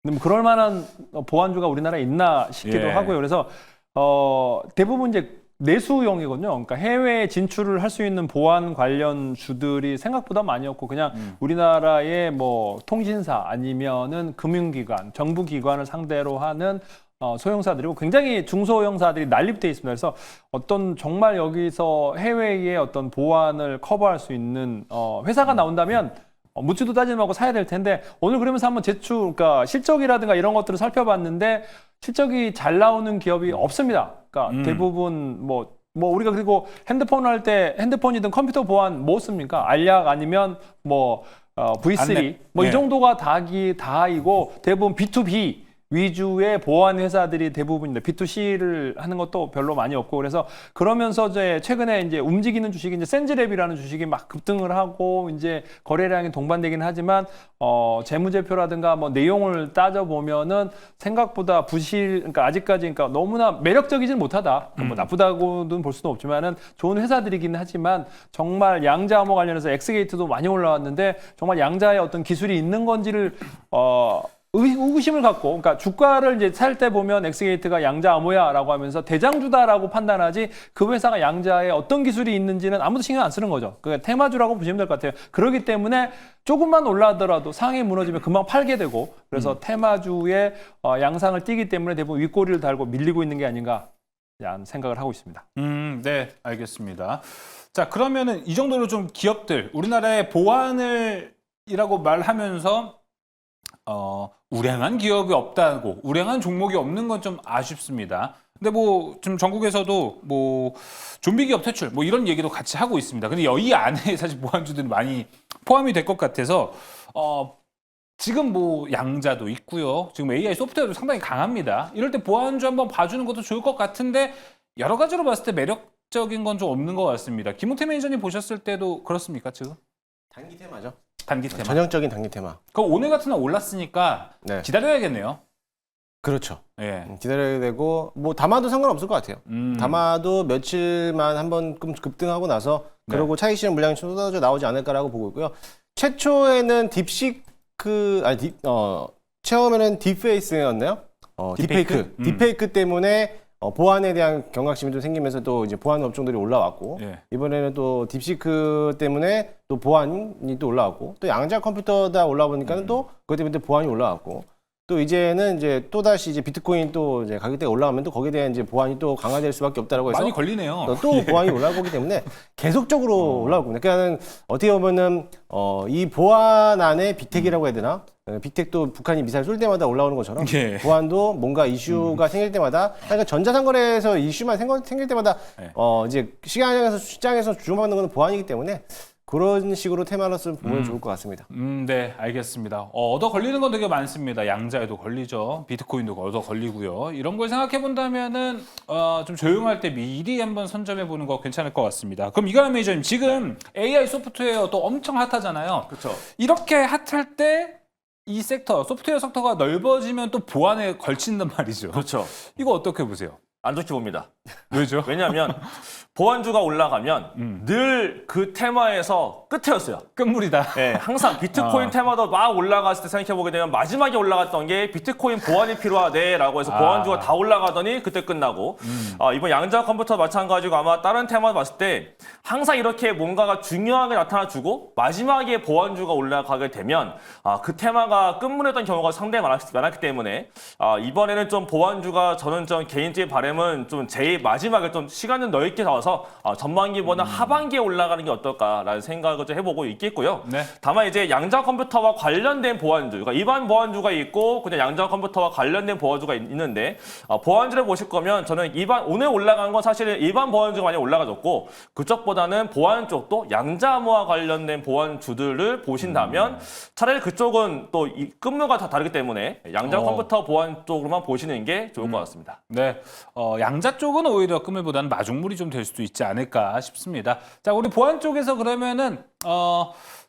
근데 그럴 만한 보안주가 우리나라에 있나 싶기도 하고요. 그래서 대부분 이제 내수용이거든요. 그러니까 해외 진출을 할 수 있는 보안 관련 주들이 생각보다 많이 없고 그냥 우리나라의 통신사 아니면은 금융기관, 정부기관을 상대로 하는 소형사들이고 굉장히 중소형사들이 난립돼 있습니다. 그래서 어떤 정말 여기서 해외의 어떤 보안을 커버할 수 있는 회사가 나온다면 묻지도 따지지 말고 사야 될 텐데 오늘 그러면서 한번 그러니까 실적이라든가 이런 것들을 살펴봤는데 실적이 잘 나오는 기업이 없습니다. 그러니까 대부분 우리가 그리고 핸드폰 할 때 핸드폰이든 컴퓨터 보안 뭐 씁니까? 알약 아니면 V3 이 정도가 다이고 대부분 B2B 위주의 보안 회사들이 대부분인데 B2C를 하는 것도 별로 많이 없고 그래서 그러면서 이제 최근에 이제 움직이는 주식이 이제 센즈랩이라는 주식이 막 급등을 하고 이제 거래량이 동반되긴 하지만 재무제표라든가 내용을 따져 보면은 생각보다 그러니까 아직까지 너무나 매력적이진 못하다. 나쁘다고는 볼 수는 없지만은 좋은 회사들이긴 하지만 정말 양자 암호 관련해서 엑스게이트도 많이 올라왔는데 정말 양자의 어떤 기술이 있는 건지를 의구심을 갖고, 그러니까 주가를 이제 살 때 보면 엑스게이트가 양자 암호야라고 하면서 대장주다라고 판단하지 그 회사가 양자에 어떤 기술이 있는지는 아무도 신경 안 쓰는 거죠. 그러니까 테마주라고 보시면 될 것 같아요. 그렇기 때문에 조금만 올라가더라도 상이 무너지면 금방 팔게 되고 그래서 테마주의 양상을 띠기 때문에 대부분 윗꼬리를 달고 밀리고 있는 게 아닌가 라는 생각을 하고 있습니다. 네, 알겠습니다. 자, 그러면은 이 정도로 좀 기업들, 우리나라의 보안을 이라고 말하면서 우량한 기업이 없다고, 우량한 종목이 없는 건 좀 아쉽습니다. 근데 뭐 지금 전국에서도 뭐 좀비 기업 퇴출 뭐 이런 얘기도 같이 하고 있습니다. 근데 이 안에 사실 보안주들이 많이 포함이 될 것 같아서 지금 뭐 양자도 있고요. 지금 AI 소프트웨어도 상당히 강합니다. 이럴 때 보안주 한번 봐주는 것도 좋을 것 같은데 여러 가지로 봤을 때 매력적인 건 좀 없는 것 같습니다. 김웅태 매니저님 보셨을 때도 그렇습니까 지금? 단기 테마죠. 단기 테마. 전형적인 단기 테마. 그럼 오늘 같은 날 올랐으니까 네. 기다려야겠네요. 그렇죠. 예. 기다려야 되고 뭐 담아도 상관없을 것 같아요. 담아도 며칠만 한번 급등하고 나서 그러고 차익 실현 물량이 쏟아져 나오지 않을까라고 보고 있고요. 최초에는 처음에는 딥페이스였나요? 딥페이크? 딥페이크 때문에 보안에 대한 경각심이 좀 생기면서 또 이제 보안 업종들이 올라왔고 예. 이번에는 또 딥시크 때문에 또 보안이 또 올라왔고 또 양자 컴퓨터다 올라오니까는 또 그것 때문에 또 보안이 올라왔고 또 이제는 이제 또 다시 이제 비트코인 또 이제 가격대가 올라가면 또 거기에 대한 이제 보안이 또 강화될 수밖에 없다라고 해서 많이 걸리네요. 또 보안이 올라갈 거기 때문에 계속적으로 올라갈 겁니다. 그러니까는 어떻게 보면은 이 보안 안에 빅텍이라고 해야 되나? 빅텍도 북한이 미사일 쏠 때마다 올라오는 것처럼 예. 보안도 뭔가 이슈가 생길 때마다 그러니까 전자상거래에서 이슈만 생길 때마다 예. 이제 시장에서 주목받는 것은 보안이기 때문에 그런 식으로 테마로서 보면 좋을 것 같습니다. 네, 알겠습니다. 얻어 걸리는 건 되게 많습니다. 양자에도 걸리죠. 비트코인도 얻어 걸리고요. 이런 걸 생각해 본다면은 좀 조용할 때 미리 한번 선점해 보는 거 괜찮을 것 같습니다. 그럼 이가람 매니저님 지금 AI 소프트웨어 또 엄청 핫하잖아요. 그렇죠. 이렇게 핫할 때 이 섹터, 소프트웨어 섹터가 넓어지면 또 보안에 걸친단 말이죠. 그렇죠. 이거 어떻게 보세요? 안 좋게 봅니다. 왜죠? 왜냐하면 보안주가 올라가면 늘 그 테마에서 끝이었어요. 끝물이다. 네, 항상 비트코인 테마도 막 올라갔을 때 생각해보게 되면 마지막에 올라갔던 게 비트코인 보안이 필요하대라고 해서 보안주가 다 올라가더니 그때 끝나고 이번 양자 컴퓨터 마찬가지고 아마 다른 테마 봤을 때 항상 이렇게 뭔가가 중요하게 나타나주고 마지막에 보안주가 올라가게 되면 그 테마가 끝물했던 경우가 상당히 많았기 때문에 이번에는 좀 보안주가 저는 좀 개인적인 바람은 좀 제일 마지막에 좀 시간을 넓게 잡아서 전반기보다 하반기에 올라가는 게 어떨까라는 생각을 좀 해보고 있겠고요. 네. 다만 이제 양자 컴퓨터와 관련된 보안주, 그러니까 일반 보안주가 있고 그냥 양자 컴퓨터와 관련된 보안주가 있는데 보안주를 보실 거면 저는 오늘 올라간 건 사실은 일반 보안주가 많이 올라가졌고 그쪽보다는 보안 쪽도 양자암호와 관련된 보안주들을 보신다면 차라리 그쪽은 또 이 끝무가 다 다르기 때문에 양자 컴퓨터 보안 쪽으로만 보시는 게 좋을 것 같습니다. 네, 양자 쪽은 오히려 끝물보다는 마중물이 좀 될 수도 있지 않을까 싶습니다. 자, 우리 보안 쪽에서 그러면은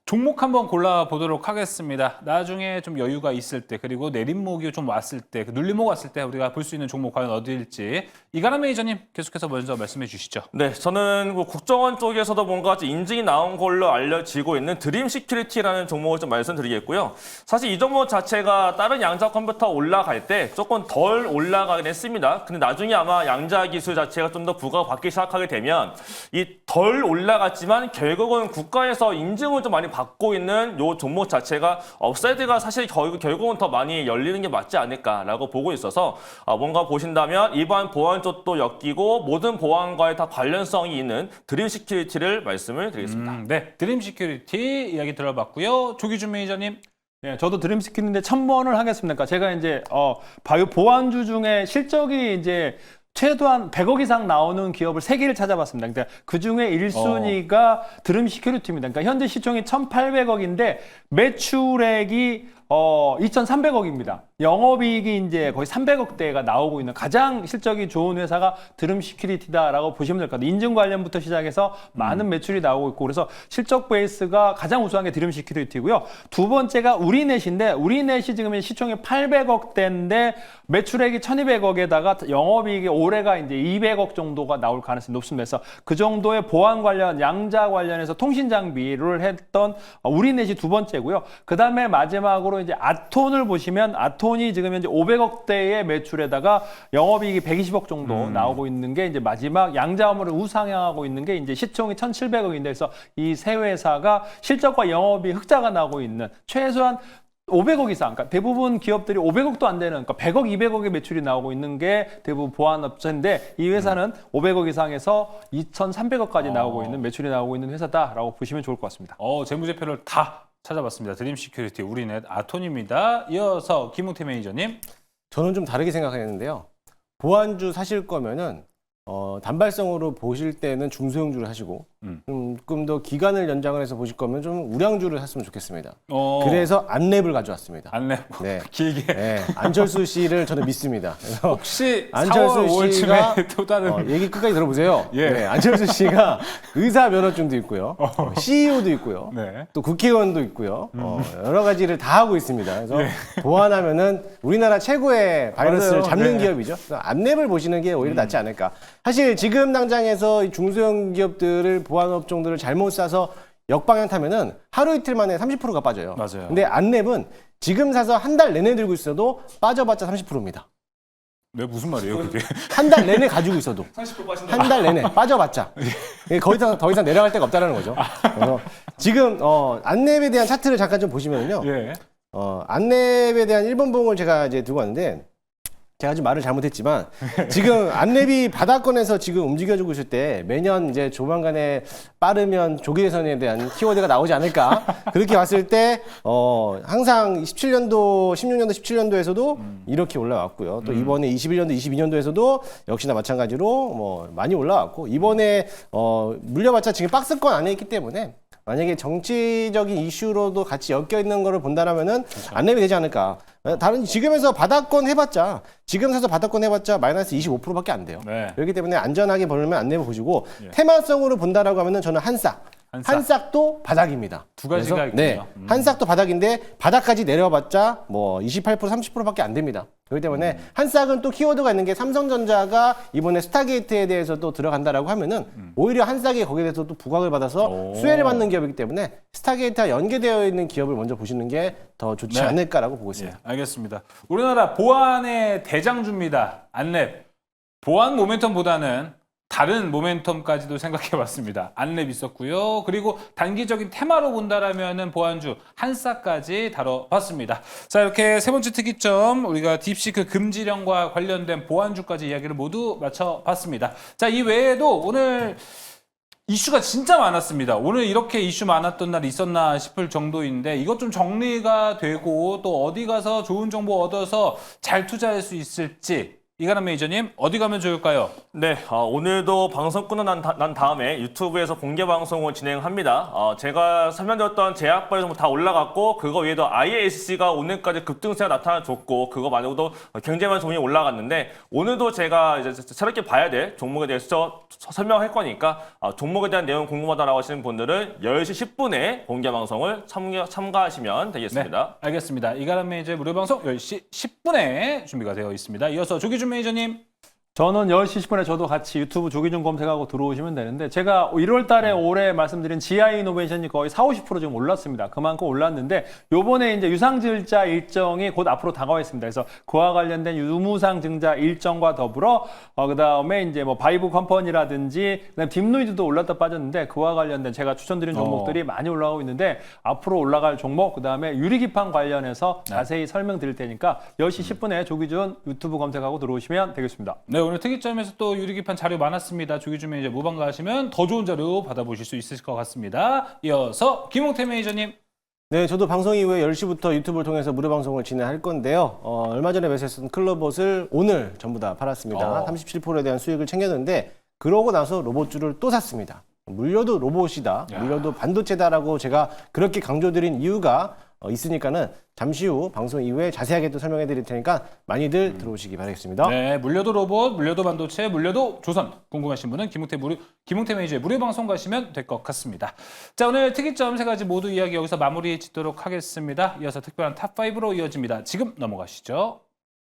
종목 한번 골라보도록 하겠습니다. 나중에 좀 여유가 있을 때 그리고 내림목이 좀 왔을 때 눌림목 왔을 때 우리가 볼 수 있는 종목 과연 어디일지 이가람 매니저님 계속해서 먼저 말씀해 주시죠. 네, 저는 국정원 쪽에서도 뭔가 인증이 나온 걸로 알려지고 있는 드림 시큐리티라는 종목을 좀 말씀드리겠고요. 사실 이 종목 자체가 다른 양자 컴퓨터 올라갈 때 조금 덜 올라가긴 했습니다. 근데 나중에 아마 양자 기술 자체가 좀 더 부가가 받기 시작하게 되면 이 덜 올라갔지만 결국은 국가에서 인증을 좀 많이 받고 있는 이 종목 자체가 업사이드가 사실 결국은 더 많이 열리는 게 맞지 않을까라고 보고 있어서 뭔가 보신다면 일반 보안 쪽도 엮이고 모든 보안과의 다 관련성이 있는 드림 시큐리티를 말씀을 드리겠습니다. 네, 드림 시큐리티 이야기 들어봤고요. 조기준 매니저님. 네, 저도 드림 시키는데 첨언을 하겠습니다. 그러니까 제가 이제 바이오 보안주 중에 실적이 이제 최소한 100억 이상 나오는 기업을 3개를 찾아봤습니다. 그러니까 그중에 1순위가 드림 시큐리티입니다. 그러니까 현재 시총이 1,800억인데 매출액이 2,300억입니다. 영업이익이 이제 거의 300억대가 나오고 있는 가장 실적이 좋은 회사가 드림 시큐리티다라고 보시면 될 것 같아요. 인증 관련부터 시작해서 많은 매출이 나오고 있고 그래서 실적 베이스가 가장 우수한 게 드림 시큐리티고요. 두 번째가 우리넷인데 우리넷이 지금 시총이 800억대인데 매출액이 1,200억에다가 영업이익이 올해가 이제 200억 정도가 나올 가능성이 높습니다. 그래서 그 정도의 보안 관련, 양자 관련해서 통신 장비를 했던 우리넷이 두 번째고요. 그 다음에 마지막으로 이제 아톤을 보시면 아톤이 지금 현재 500억대의 매출에다가 영업이익이 120억 정도 나오고 있는 게 이제 마지막 양자암호를 우상향하고 있는 게 이제 시총이 1,700억인데 그래서 이 세 회사가 실적과 영업이 흑자가 나고 있는 최소한 500억 이상, 그러니까 대부분 기업들이 500억도 안 되는, 그러니까 100억, 200억의 매출이 나오고 있는 게 대부분 보안업체인데 이 회사는 500억 이상에서 2,300억까지 나오고 있는 매출이 나오고 있는 회사다라고 보시면 좋을 것 같습니다. 재무제표를 다 찾아봤습니다. 드림 시큐리티 우리넷 아톤입니다. 이어서 김웅태 매니저님. 저는 좀 다르게 생각했는데요. 보안주 사실 거면은 단발성으로 보실 때는 중소형주를 하시고 조금 더 기간을 연장을 해서 보실 거면 좀 우량주를 샀으면 좋겠습니다. 그래서 안랩을 가져왔습니다. 안랩 네. 길게. 네, 안철수 씨를 저는 믿습니다. 그래서 혹시 안철수 4월, 씨가 5월쯤에 또 다른 얘기 끝까지 들어보세요. 예. 네, 안철수 씨가 의사 면허증도 있고요, CEO도 있고요, 네. 또 국회의원도 있고요, 여러 가지를 다 하고 있습니다. 그래서 보완하면은 우리나라 최고의 바이러스를 맞아요. 잡는 네. 기업이죠. 그래서 안랩을 보시는 게 오히려 낫지 않을까. 사실 지금 당장에서 이 중소형 기업들을 보안 업종들을 잘못 사서 역방향 타면은 하루 이틀 만에 30%가 빠져요. 맞아요. 근데 안랩은 지금 사서 한 달 내내 들고 있어도 빠져봤자 30%입니다. 네, 무슨 말이에요, 그게? 한 달 내내 가지고 있어도 30% 빠진다. 한 달 내내 빠져봤자 거기서 더 이상 내려갈 데가 없다는 거죠. 그래서 지금 안랩에 대한 차트를 잠깐 좀 보시면요. 예. 안랩에 대한 일본봉을 제가 이제 두고 왔는데 제가 좀 말을 잘못했지만 지금 안랩이 바닥권에서 지금 움직여주고 있을 때 매년 이제 조만간에 빠르면 조기대선에 대한 키워드가 나오지 않을까 그렇게 봤을 때 항상 17년도, 16년도, 17년도에서도 이렇게 올라왔고요. 또 이번에 21년도, 22년도에서도 역시나 마찬가지로 뭐 많이 올라왔고 이번에 물려봤자 지금 박스권 안에 있기 때문에 만약에 정치적인 이슈로도 같이 엮여 있는 거를 본다라면은 안랩이 되지 않을까. 다른 지금에서 바닥권 해봤자 지금 사서 바닥권 해봤자 마이너스 25%밖에 안 돼요. 네. 그렇기 때문에 안전하게 보려면 안랩을 보시고 예. 테마성으로 본다라고 하면은 저는 한싹도 바닥입니다. 두 가지가 그래서, 있군요. 네, 한싹도 바닥인데 바닥까지 내려봤자 뭐 28%, 30%밖에 안 됩니다. 그렇기 때문에 한싹은 또 키워드가 있는 게 삼성전자가 이번에 스타게이트에 대해서 또 들어간다라고 하면은 오히려 한싹이 거기에 대해서 또 부각을 받아서 수혜를 받는 기업이기 때문에 스타게이트와 연계되어 있는 기업을 먼저 보시는 게 더 좋지 네. 않을까라고 보고 있습니다. 예, 알겠습니다. 우리나라 보안의 대장주입니다. 안랩. 보안 모멘텀보다는 다른 모멘텀까지도 생각해봤습니다. 안랩 있었고요. 그리고 단기적인 테마로 본다라면은 보안주 한싸까지 다뤄봤습니다. 자, 이렇게 세 번째 특이점 우리가 딥시크 금지령과 관련된 보안주까지 이야기를 모두 마쳐봤습니다. 자, 이 외에도 오늘 이슈가 진짜 많았습니다. 오늘 이렇게 이슈 많았던 날이 있었나 싶을 정도인데 이것 좀 정리가 되고 또 어디 가서 좋은 정보 얻어서 잘 투자할 수 있을지 이가람 매니저님 어디 가면 좋을까요? 네, 오늘도 방송 끝나고 난 다음에 유튜브에서 공개 방송을 진행합니다. 제가 설명드렸던 제약바이오 정보 다 올라갔고 그거 외에도 IASC가 오늘까지 급등세가 나타나줬고 그거 말고도 굉장히 많은 종목이 올라갔는데 오늘도 제가 이제 새롭게 봐야 될 종목에 대해서 설명할 거니까 종목에 대한 내용 궁금하다라고 하시는 분들은 10시 10분에 공개 방송을 참가하시면 되겠습니다. 네, 알겠습니다. 이가람 매니저의 무료 방송 10시 10분에 준비가 되어 있습니다. 이어서 조기준 매니저님. 저는 10시 10분에 저도 같이 유튜브 조기준 검색하고 들어오시면 되는데 제가 1월 달에 올해 말씀드린 GI 이노베이션이 거의 40~50% 지금 올랐습니다. 그만큼 올랐는데 요번에 이제 유상증자 일정이 곧 앞으로 다가와 있습니다. 그래서 그와 관련된 유무상 증자 일정과 더불어 그다음에 이제 뭐 바이브 컴퍼니라든지 그다음 딥루이드도 올랐다 빠졌는데 그와 관련된 제가 추천드린 종목들이 많이 올라가고 있는데 앞으로 올라갈 종목 그다음에 유리기판 관련해서 자세히 설명드릴 테니까 10시 10분에 조기준 유튜브 검색하고 들어오시면 되겠습니다. 네, 오늘 특이점에서 또 유리기판 자료 많았습니다. 조기준 매니저 무방가 하시면 더 좋은 자료 받아보실 수 있을 것 같습니다. 이어서 김웅태 매니저님. 네, 저도 방송 이후에 10시부터 유튜브를 통해서 무료 방송을 진행할 건데요. 얼마 전에 매수했던 클럽봇을 오늘 전부 다 팔았습니다. 37%에 대한 수익을 챙겼는데 그러고 나서 로봇주를 또 샀습니다. 물려도 로봇이다, 물려도 반도체다라고 제가 그렇게 강조드린 이유가 있으니까는 잠시 후 방송 이후에 자세하게 또 설명해 드릴 테니까 많이들 들어오시기 바라겠습니다. 네, 물려도 로봇, 물려도 반도체, 물려도 조선. 궁금하신 분은 김웅태 매니저의 무료 방송 가시면 될 것 같습니다. 자, 오늘 특이점 세 가지 모두 이야기 여기서 마무리 짓도록 하겠습니다. 이어서 특별한 탑5로 이어집니다. 지금 넘어가시죠.